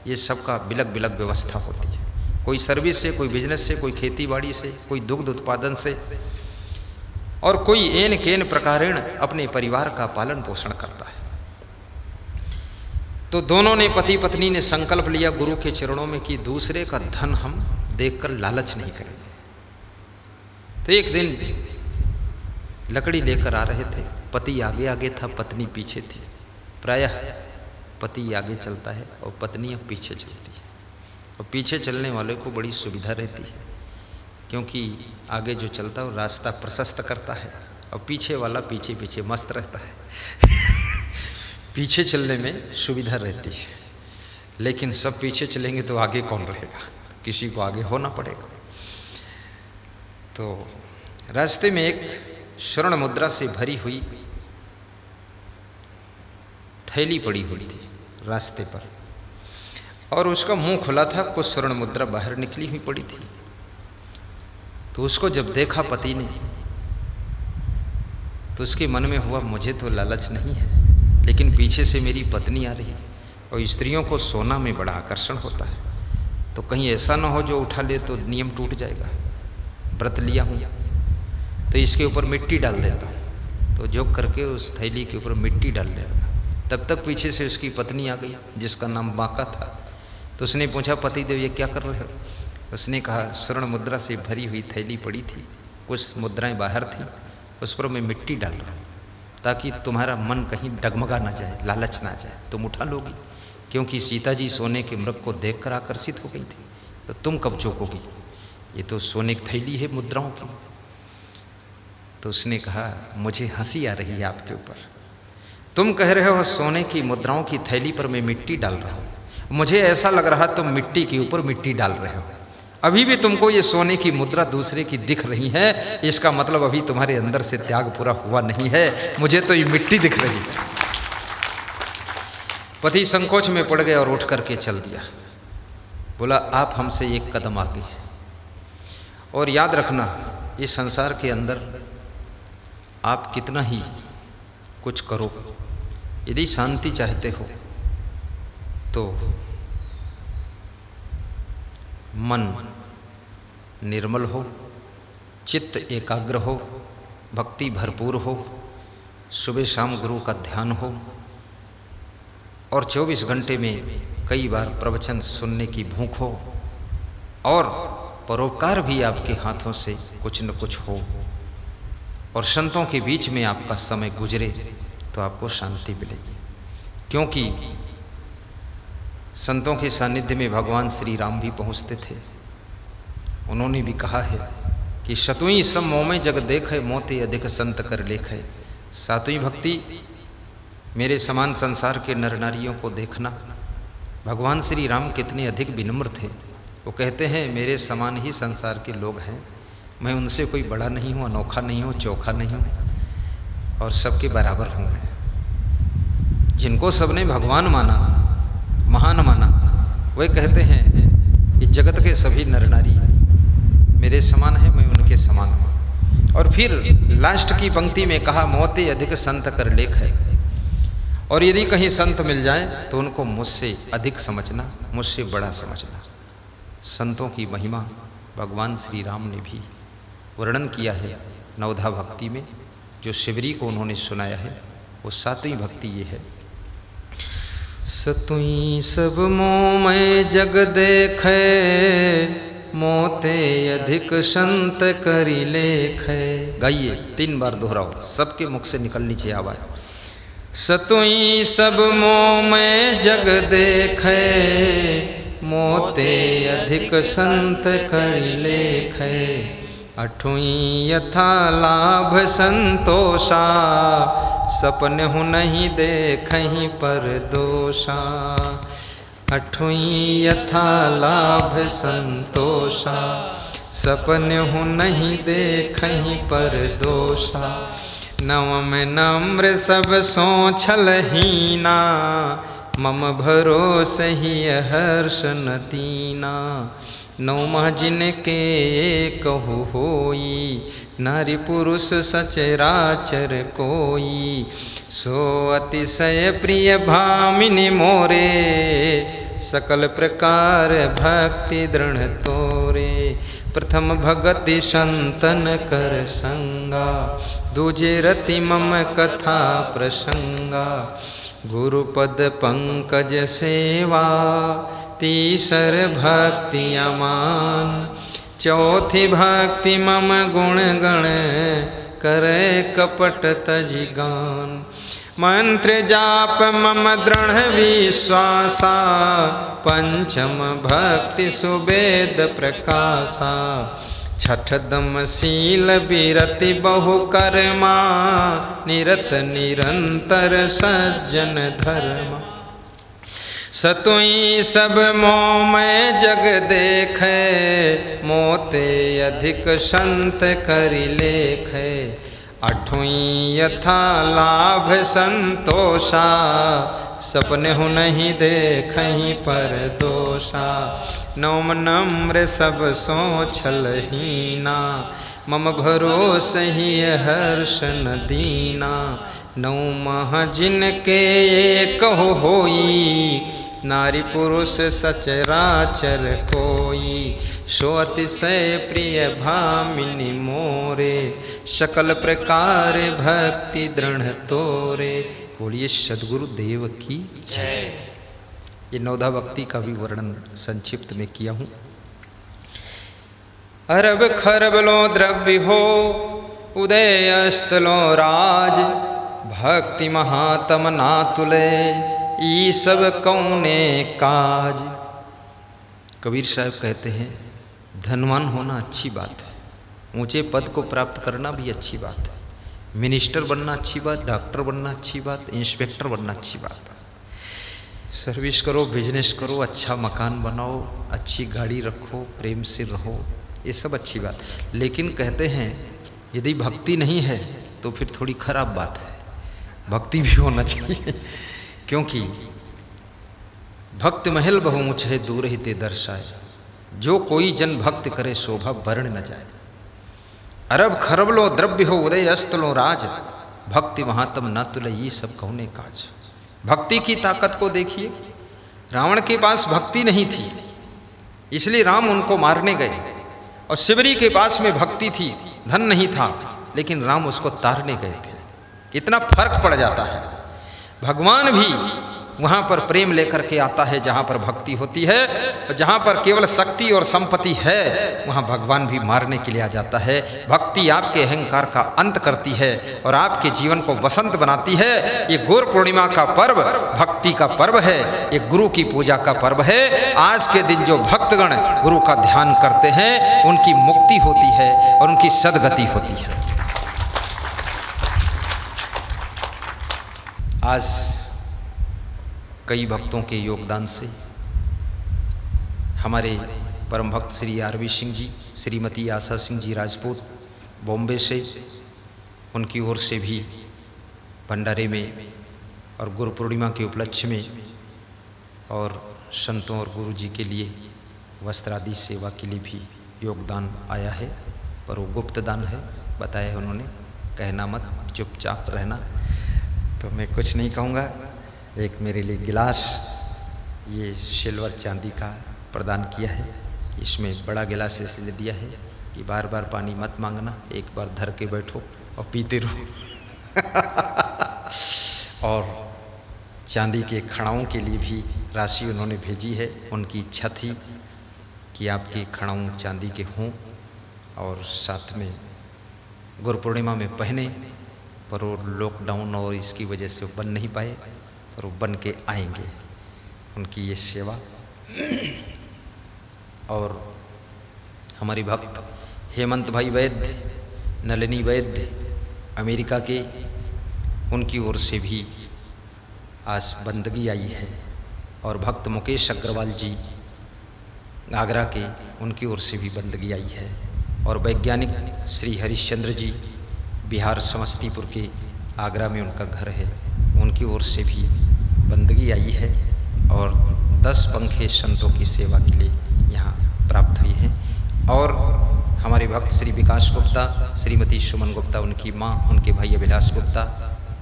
A: ये सबका बिलग बिलग व्यवस्था होती है। कोई सर्विस से, कोई बिजनेस से, कोई खेती बाड़ी से, कोई दुग्ध उत्पादन से, और कोई एन केन प्रकारेण अपने परिवार का पालन पोषण करता है। तो दोनों ने, पति पत्नी ने संकल्प लिया गुरु के चरणों में कि दूसरे का धन हम देखकर लालच नहीं करेंगे। तो एक दिन लकड़ी लेकर आ रहे थे, पति आगे आगे था, पत्नी पीछे थी। प्रायः पति आगे चलता है और पत्नी अब पीछे चलती है, और पीछे चलने वाले को बड़ी सुविधा रहती है क्योंकि आगे जो चलता है वो रास्ता प्रशस्त करता है और पीछे वाला पीछे पीछे मस्त रहता है। पीछे चलने में सुविधा रहती है, लेकिन सब पीछे चलेंगे तो आगे कौन रहेगा? किसी को आगे होना पड़ेगा। तो रास्ते में एक स्वर्ण मुद्रा से भरी हुई थैली पड़ी हुई थी रास्ते पर, और उसका मुंह खुला था, कुछ स्वर्ण मुद्रा बाहर निकली हुई पड़ी थी। तो उसको जब देखा पति ने तो उसके मन में हुआ मुझे तो लालच नहीं है, लेकिन पीछे से मेरी पत्नी आ रही है, और स्त्रियों को सोना में बड़ा आकर्षण होता है, तो कहीं ऐसा ना हो जो उठा ले तो नियम टूट जाएगा। व्रत लिया हूँ तो इसके ऊपर मिट्टी डाल देता हूँ। तो जो करके उस थैली के ऊपर मिट्टी डालने लगा। तब तक पीछे से उसकी पत्नी आ गई जिसका नाम बाका था। तो उसने पूछा, पति देव ये क्या कर रहे हो? उसने कहा, स्वर्ण मुद्रा से भरी हुई थैली पड़ी थी, कुछ मुद्राएं बाहर थी, उस पर मैं मिट्टी डाल रहा हूँ ताकि तुम्हारा मन कहीं डगमगा ना जाए, लालच ना जाए, तुम उठा लोगी। क्योंकि सीता जी सोने के मृग को देखकर आकर्षित हो गई थी, तो तुम कब चूकोगी? ये तो सोने की थैली है मुद्राओं की। तो उसने कहा, मुझे हंसी आ रही है आपके ऊपर। तुम कह रहे हो सोने की मुद्राओं की थैली पर मैं मिट्टी डाल रहा हूँ, मुझे ऐसा लग रहा तुम मिट्टी के ऊपर मिट्टी डाल रहे हो। अभी भी तुमको ये सोने की मुद्रा दूसरे की दिख रही है, इसका मतलब अभी तुम्हारे अंदर से त्याग पूरा हुआ नहीं है, मुझे तो ये मिट्टी दिख रही है। पति संकोच में पड़ गया और उठ करके चल दिया। बोला, आप हमसे एक कदम आगे हैं, और याद रखना इस संसार के अंदर आप कितना ही कुछ करो, यदि शांति चाहते हो तो मन निर्मल हो, चित्त एकाग्र हो, भक्ति भरपूर हो, सुबह शाम गुरु का ध्यान हो, और 24 घंटे में कई बार प्रवचन सुनने की भूख हो, और परोपकार भी आपके हाथों से कुछ न कुछ हो, और संतों के बीच में आपका समय गुजरे, तो आपको शांति मिलेगी। क्योंकि संतों के सानिध्य में भगवान श्री राम भी पहुँचते थे। उन्होंने भी कहा है कि शतुई सम मोमे जग देखे, मोते अधिक संत कर लेखे। सातवीं भक्ति मेरे समान संसार के नर नारियों को देखना। भगवान श्री राम कितने अधिक विनम्र थे। वो कहते हैं मेरे समान ही संसार के लोग हैं, मैं उनसे कोई बड़ा नहीं हूँ, अनोखा नहीं हूँ, चोखा नहीं हूँ, और सबके बराबर हूँ मैं। जिनको सबने भगवान माना, महान माना, वे कहते हैं कि जगत के सभी नर नारी मेरे समान है, मैं उनके समान हूँ। और फिर लास्ट की पंक्ति में कहा, मोते अधिक संत कर लेख है। और यदि कहीं संत मिल जाए तो उनको मुझसे अधिक समझना, मुझसे बड़ा समझना। संतों की महिमा भगवान श्री राम ने भी वर्णन किया है नवधा भक्ति में। जो शिवरी को उन्होंने सुनाया है वो 7वीं भक्ति ये है। सतुई सब मोह मैं जग देखे, मोते अधिक संत करी लेखे। गाइए, 3 बार दोहराओ, सबके मुख से निकलनी चाहिए आवाज। सतुई सब मोह मैं जग देखे, मोते अधिक संत करी लेखे। 8वीं यथा लाभ संतोषा, सपन हूँ नहीं देखहीं पर दोषा। 8वीं यथा लाभ संतोषा, सपन हूँ नहीं देखहीं पर दोषा। 9 नम्र सब सो छलहीना, मम भरोस ही हर्ष न दीना। 9 जिनके कहु होई, नारी पुरुष सचराचर कोई। सो अतिशय प्रिय भामिनी मोरे, सकल प्रकार भक्ति दृढ़ तोरे। प्रथम भगति संतन कर संगा, दूजे रति मम कथा प्रसंगा। गुरुपद पंकज सेवा, तीसर भक्ति अमान। चौथी भक्ति मम गुण गण, करे कपट तजि गान। मंत्र जाप मम दृढ़ विश्वासा, पंचम भक्ति सुवेद प्रकाशा। छठ दम शील विरति बहु कर्मा, निरत निरंतर सज्जन धर्मा। सतुई सब मोह मैं जग देखे, मोते अधिक संत करि लेखे। 8वीं यथा लाभ संतोषा, सपने हूँ नहीं देखहीं पर दोषा। 9 नम्र सब सो छलहीना, मम भरोस ही हर्ष न दीना। 9 जिनके कहु होई, नारी पुरुष सचराचर कोई। सो अतिशय प्रिय भामिनी मोरे, सकल प्रकार भक्ति दृढ़ तोरे। बोलिए सद्गुरु देव की जय। ये 9धा भक्ति का भी वर्णन संक्षिप्त में किया हूँ। अरब खरब लो द्रव्य हो, उदय अस्तलो राज। भक्ति महातम ना तुले, ई सब कौने काज। कबीर साहब कहते हैं धनवान होना अच्छी बात है, ऊंचे पद को प्राप्त करना भी अच्छी बात है, मिनिस्टर बनना अच्छी बात, डॉक्टर बनना अच्छी बात, इंस्पेक्टर बनना अच्छी बात। सर्विस करो, बिजनेस करो, अच्छा मकान बनाओ, अच्छी गाड़ी रखो, प्रेम से रहो, ये सब अच्छी बात। लेकिन कहते हैं यदि भक्ति नहीं है तो फिर थोड़ी खराब बात है। भक्ति भी होना चाहिए, क्योंकि भक्त महल बहु ऊँच है, दूर ही ते दर्शाए। जो कोई जन भक्त करे, शोभा वर्ण न जाए। अरब खरब लो द्रव्य हो, उदय अस्त लो राज। भक्ति महात्म न तुले, ये सब कौने काज। भक्ति की ताकत को देखिए, रावण के पास भक्ति नहीं थी, इसलिए राम उनको मारने गए। और शिवरी के पास में भक्ति थी, धन नहीं था, लेकिन राम उसको तारने गए थे। इतना फर्क पड़ जाता है। भगवान भी वहाँ पर प्रेम लेकर के आता है जहाँ पर भक्ति होती है, और जहाँ पर केवल शक्ति और संपत्ति है वहाँ भगवान भी मारने के लिए आ जाता है। भक्ति आपके अहंकार का अंत करती है और आपके जीवन को वसंत बनाती है। ये गुरु पूर्णिमा का पर्व भक्ति का पर्व है, ये गुरु की पूजा का पर्व है। आज के दिन जो भक्तगण गुरु का ध्यान करते हैं उनकी मुक्ति होती है और उनकी सदगति होती है। आज कई भक्तों के योगदान से हमारे परम भक्त श्री आरवी सिंह जी, श्रीमती आशा सिंह जी राजपूत बॉम्बे से, उनकी ओर से भी भंडारे में और गुरु पूर्णिमा के उपलक्ष्य में और संतों और गुरु जी के लिए वस्त्र आदि सेवा के लिए भी योगदान आया है, पर वो गुप्त दान है, बताया है उन्होंने, कहना मत, चुपचाप रहना। तो मैं कुछ नहीं कहूँगा। एक मेरे लिए गिलास ये सिल्वर चांदी का प्रदान किया है। इसमें बड़ा गिलास इसलिए दिया है कि बार बार पानी मत मांगना, एक बार धर के बैठो और पीते रहो। और चांदी के खड़ाओं के लिए भी राशि उन्होंने भेजी है। उनकी इच्छा थी कि आपके खड़ाऊँ चांदी के हों और साथ में गुरु पूर्णिमा में पहने, पर वो लॉकडाउन और इसकी वजह से वो बन नहीं पाए, पर वो बन के आएंगे। उनकी ये सेवा। और हमारी भक्त हेमंत भाई वैद्य, नलिनी वैद्य अमेरिका के, उनकी ओर से भी आज बंदगी आई है। और भक्त मुकेश अग्रवाल जी आगरा के, उनकी ओर से भी बंदगी आई है। और वैज्ञानिक श्री हरिश्चंद्र जी बिहार समस्तीपुर के, आगरा में उनका घर है, उनकी ओर से भी बंदगी आई है। और 10 पंखे संतों की सेवा के लिए यहाँ प्राप्त हुई हैं। और हमारे भक्त श्री विकास गुप्ता, श्रीमती सुमन गुप्ता, उनकी माँ, उनके भाई अभिलाष गुप्ता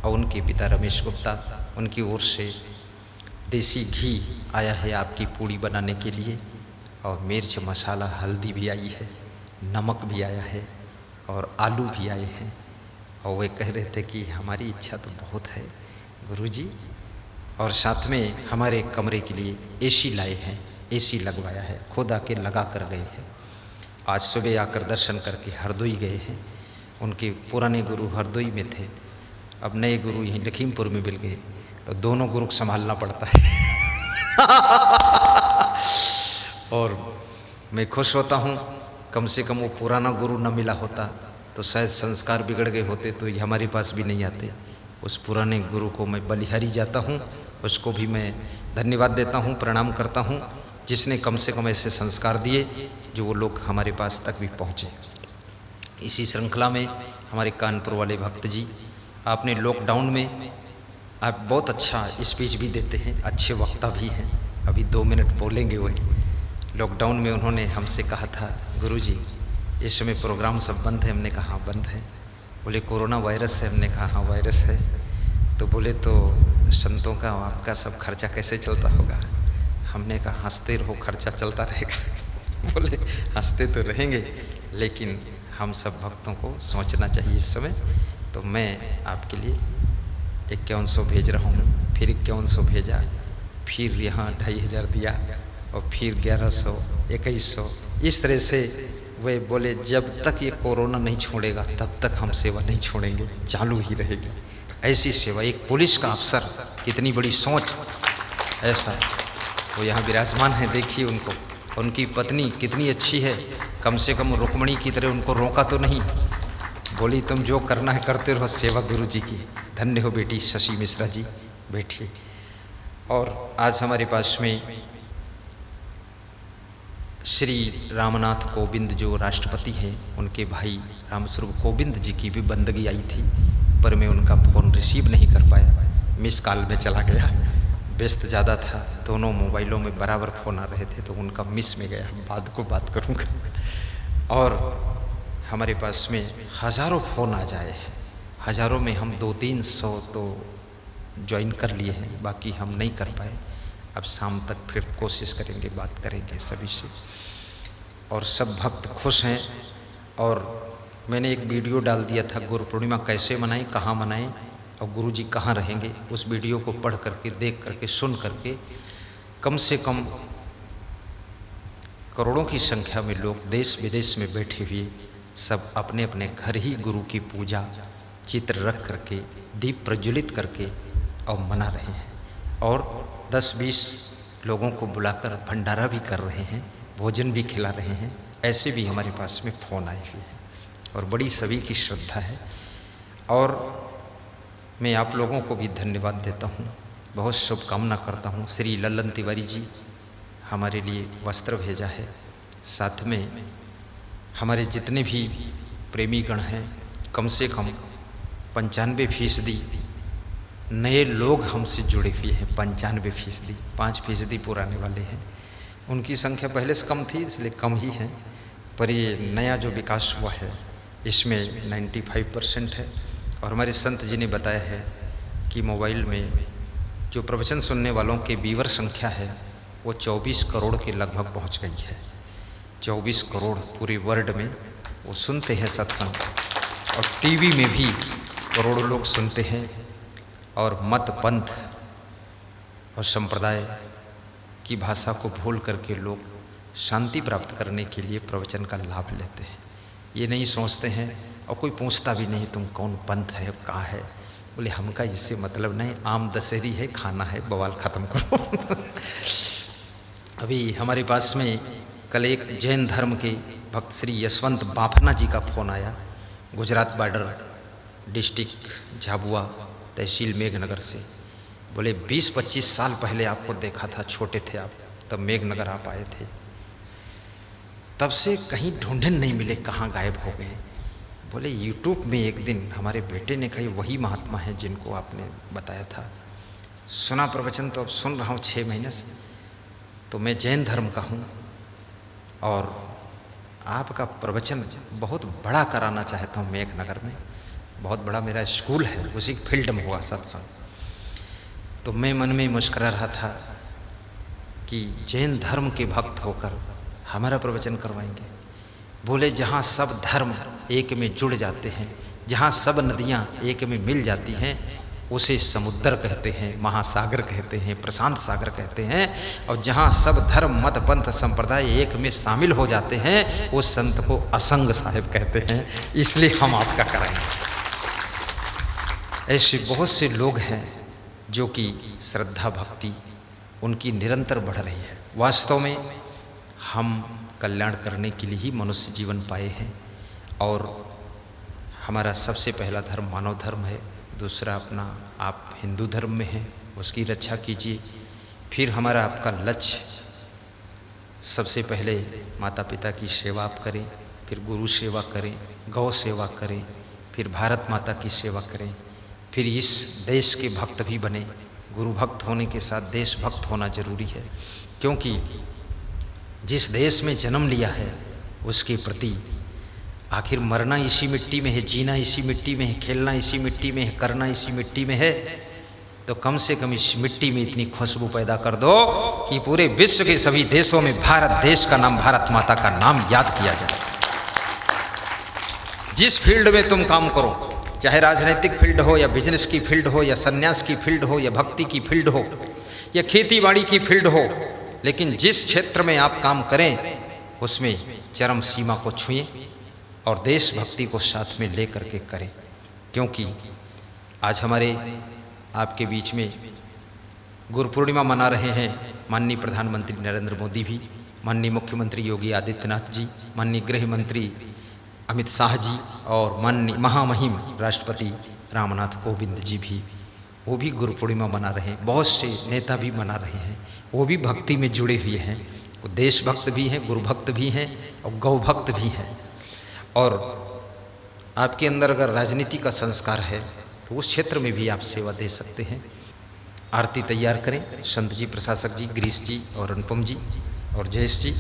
A: और उनके पिता रमेश गुप्ता, उनकी ओर से देसी घी आया है आपकी पूड़ी बनाने के लिए। और मिर्च मसाला हल्दी भी आई है, नमक भी आया है और आलू भी आए हैं। और वे कह रहे थे कि हमारी इच्छा तो बहुत है गुरुजी। और साथ में हमारे कमरे के लिए एसी लाए हैं, एसी लगवाया है, खुद आके लगा कर गए हैं। आज सुबह आकर दर्शन करके हरदोई गए हैं। उनके पुराने गुरु हरदोई में थे, अब नए गुरु यहीं लखीमपुर में मिल गए, तो दोनों गुरु को संभालना पड़ता है। और मैं खुश होता हूँ, कम से कम वो पुराना गुरु न मिला होता तो शायद संस्कार बिगड़ गए होते, तो ये हमारे पास भी नहीं आते। उस पुराने गुरु को मैं बलिहारी जाता हूँ, उसको भी मैं धन्यवाद देता हूँ, प्रणाम करता हूँ, जिसने कम से कम ऐसे संस्कार दिए जो वो लोग हमारे पास तक भी पहुँचे। इसी श्रृंखला में हमारे कानपुर वाले भक्त जी, आपने लॉकडाउन में आप बहुत अच्छा स्पीच भी देते हैं, अच्छे वक्ता भी हैं, अभी 2 मिनट बोलेंगे। वो लॉकडाउन में उन्होंने हमसे कहा था, गुरुजी इस समय प्रोग्राम सब बंद है। हमने कहा हाँ बंद है। बोले कोरोना वायरस है। हमने कहा हाँ वायरस है। तो बोले तो संतों का आपका सब खर्चा कैसे चलता होगा। हमने कहा हंसते रहो, खर्चा चलता रहेगा। बोले हंसते तो रहेंगे, लेकिन हम सब भक्तों को सोचना चाहिए इस समय। तो मैं आपके लिए 5100 भेज रहा हूँ, फिर 5100 भेजा, फिर यहाँ 2500 दिया और फिर 1100, 2100। इस तरह से वे बोले जब तक ये कोरोना नहीं छोड़ेगा तब तक हम सेवा नहीं छोड़ेंगे, चालू ही रहेगी ऐसी सेवा। एक पुलिस का अफसर, कितनी बड़ी सोच। ऐसा वो यहाँ विराजमान है, देखिए उनको। उनकी पत्नी कितनी अच्छी है, कम से कम रुक्मणी की तरह उनको रोका तो नहीं, बोली तुम जो करना है करते रहो सेवा गुरु जी की। धन्य हो बेटी शशि मिश्रा जी, बैठिए। और आज हमारे पास में श्री रामनाथ कोविंद जो राष्ट्रपति हैं, उनके भाई रामस्वरूप कोविंद जी की भी बंदगी आई थी, पर मैं उनका फ़ोन रिसीव नहीं कर पाया, मिस कॉल में चला गया, व्यस्त ज़्यादा था। दोनों मोबाइलों में बराबर फ़ोन आ रहे थे, तो उनका मिस में गया, बाद को बात करूँगा। और हमारे पास में हज़ारों फ़ोन आ जाए हैं, हज़ारों में हम 200-300 तो ज्वाइन कर लिए हैं, बाकी हम नहीं कर पाए। अब शाम तक फिर कोशिश करेंगे, बात करेंगे सभी से। और सब भक्त खुश हैं। और मैंने एक वीडियो डाल दिया था, गुरु पूर्णिमा कैसे मनाएं, कहाँ मनाएं और गुरु जी कहाँ रहेंगे। उस वीडियो को पढ़ करके, देख करके, सुन करके कम से कम करोड़ों की संख्या में लोग देश विदेश में बैठे हुए सब अपने अपने घर ही गुरु की पूजा चित्र रख करके, दीप प्रज्वलित करके और मना रहे हैं। और 10-20 लोगों को बुलाकर भंडारा भी कर रहे हैं, भोजन भी खिला रहे हैं। ऐसे भी हमारे पास में फ़ोन आए हुए हैं और बड़ी सभी की श्रद्धा है। और मैं आप लोगों को भी धन्यवाद देता हूँ, बहुत शुभकामना करता हूँ। श्री लल्लन तिवारी जी हमारे लिए वस्त्र भेजा है, साथ में हमारे जितने भी प्रेमीगण हैं, कम से कम 95% नए लोग हमसे जुड़े हुए हैं 95%, 5% पुराने वाले हैं। उनकी संख्या पहले से कम थी इसलिए कम ही है, पर ये नया जो विकास हुआ है इसमें 95% है। और हमारे संत जी ने बताया है कि मोबाइल में जो प्रवचन सुनने वालों के व्यूअर संख्या है वो 24 करोड़ के लगभग पहुंच गई है। 24 करोड़ पूरे वर्ल्ड में वो सुनते हैं सत्संग, और टीवी में भी करोड़ों लोग सुनते हैं। और मत पंथ और संप्रदाय की भाषा को भूल करके लोग शांति प्राप्त करने के लिए प्रवचन का लाभ लेते हैं। ये नहीं सोचते हैं, और कोई पूछता भी नहीं तुम कौन पंथ है, कहाँ है। बोले हमका इससे मतलब नहीं, आम दशहरी है, खाना है, बवाल ख़त्म करो। अभी हमारे पास में कल एक जैन धर्म के भक्त श्री यशवंत बाफना जी का फ़ोन आया, गुजरात बॉर्डर डिस्ट्रिक्ट झाबुआ तहसील मेघनगर से। बोले 20-25 साल पहले आपको देखा था, छोटे थे आप, तब मेघनगर आप आए थे, तब से कहीं ढूंढे नहीं मिले, कहाँ गायब हो गए। बोले यूट्यूब में एक दिन हमारे बेटे ने कही वही महात्मा है जिनको आपने बताया था। सुना प्रवचन तो अब सुन रहा हूँ 6 महीने से। तो मैं जैन धर्म का हूँ और आपका प्रवचन बहुत बड़ा कराना चाहता हूँ मेघनगर में, बहुत बड़ा मेरा स्कूल है, उसी फील्ड में हुआ सत्संग। तो मैं मन में मुस्कुरा रहा था कि जैन धर्म के भक्त होकर हमारा प्रवचन करवाएंगे। बोले जहाँ सब धर्म एक में जुड़ जाते हैं, जहाँ सब नदियाँ एक में मिल जाती हैं, उसे समुद्र कहते हैं, महासागर कहते हैं, प्रशांत सागर कहते हैं। और जहाँ सब धर्म मत पंथ संप्रदाय एक में शामिल हो जाते हैं, उस संत को असंग साहिब कहते हैं। इसलिए हम आपका कराएंगे। ऐसे बहुत से लोग हैं जो कि श्रद्धा भक्ति उनकी निरंतर बढ़ रही है। वास्तव में हम कल्याण करने के लिए ही मनुष्य जीवन पाए हैं, और हमारा सबसे पहला धर्म मानव धर्म है, दूसरा अपना आप हिंदू धर्म में हैं, उसकी रक्षा कीजिए। फिर हमारा आपका लक्ष्य सबसे पहले माता पिता की सेवा आप करें, फिर गुरु सेवा करें, गौ सेवा करें, फिर भारत माता की सेवा करें, फिर इस देश के भक्त भी बने। गुरु भक्त होने के साथ देश भक्त होना जरूरी है, क्योंकि जिस देश में जन्म लिया है उसके प्रति आखिर मरना इसी मिट्टी में है, जीना इसी मिट्टी में है, खेलना इसी मिट्टी में है, करना इसी मिट्टी में है। तो कम से कम इस मिट्टी में इतनी खुशबू पैदा कर दो कि पूरे विश्व के सभी देशों में भारत देश का नाम, भारत माता का नाम याद किया जाए। जिस फील्ड में तुम काम करो, चाहे राजनीतिक फील्ड हो या बिजनेस की फील्ड हो या सन्यास की फील्ड हो या भक्ति की फील्ड हो या खेती बाड़ी की फील्ड हो, लेकिन जिस क्षेत्र में आप काम करें उसमें चरम सीमा को छुएं और देशभक्ति को साथ में ले करके करें। क्योंकि आज हमारे आपके बीच में गुरु पूर्णिमा मना रहे हैं माननीय प्रधानमंत्री नरेंद्र मोदी भी, माननीय मुख्यमंत्री योगी आदित्यनाथ जी, माननीय गृह मंत्री अमित शाह जी, और माननीय महामहिम राष्ट्रपति रामनाथ कोविंद जी भी, वो भी गुरु पूर्णिमा मना रहे हैं। बहुत से नेता भी मना रहे हैं, वो भी भक्ति में जुड़े हुए हैं। वो देशभक्त भी हैं, गुरु भक्त भी हैं और गौ भक्त भी हैं। और आपके अंदर अगर राजनीति का संस्कार है तो उस क्षेत्र में भी आप सेवा दे सकते हैं। आरती तैयार करें, संत जी, प्रशासक जी, गिरीश जी और अनुपम जी और जयेश जी,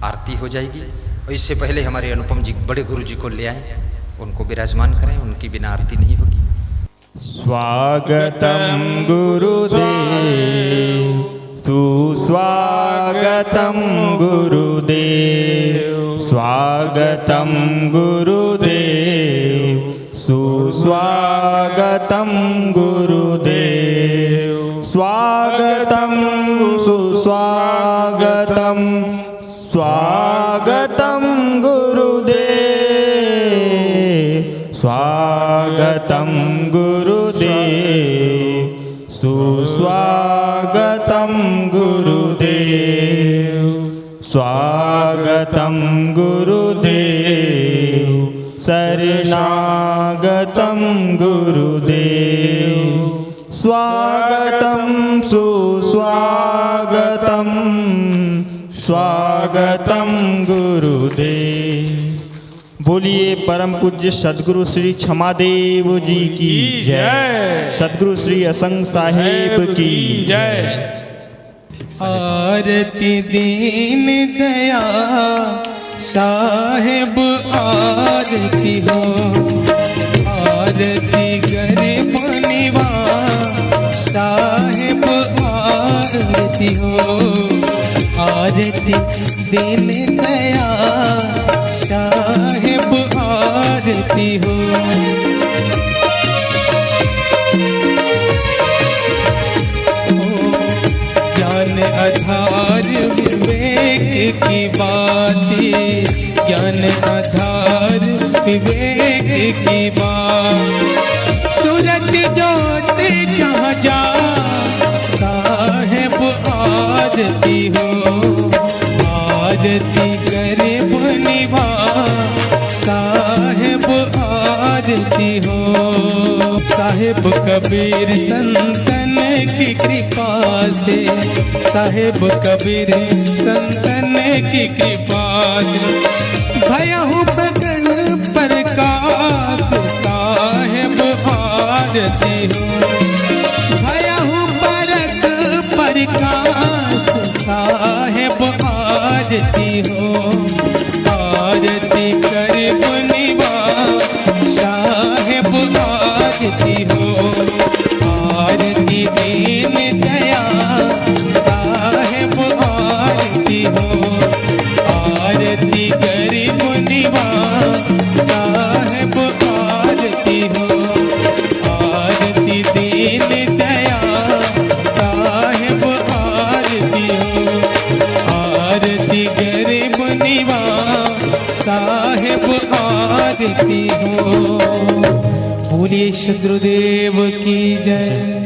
A: आरती हो जाएगी। और इससे पहले हमारे अनुपम जी बड़े गुरु जी को ले आए, उनको विराजमान करें, उनकी बिना आरती नहीं होगी।
B: स्वागतम गुरुदेव, सुस्वागतम गुरुदेव, स्वागतम गुरुदेव, सुस्वागतम गुरुदेव, स्वागतम सुस्वागतम, स्वागतम गुरुदेव, स्वागतम गुरुदेव, सुस्वागतम गुरुदेव, स्वागतम गुरुदेव, शरणागतम गुरुदेव, स्वागतम सुस्वागतम, स्वागतम गुरुदेव। बोलिए परम पूज्य सदगुरु श्री क्षमादेव जी की जय। सदगुरु श्री असंग साहेब की जय।
C: आरती दीन दया साहेब आरती हो, आरती गरीब निवाज साहेब आरती हो, आरती दीन दया साहेब आरती हो। ज्ञान आधार विवेक की बातें, ज्ञान आधार विवेक की बात, सूरत ज्योत जहाँ जा साहेब आरती हो, आरती गरीब निवाज साहेब आरती हो। साहेब कबीर संतन की कृपा से, साहेब कबीर संतन की कृपा भयहु बदन पर काब साहेब आरती हो, भयहु परत प्रकाश साहेब आरती हो, आरती करीब निवाज साहेब आरती हो, आरती दीन दया साहेब आरती हो, आरती गरीब निवाज साहेब आरती हो, आरती दीन दया साहेब आरती हो, आरती गरीब निवाज साहेब आरती हो। बोलिए सद्गुरुदेव की जय।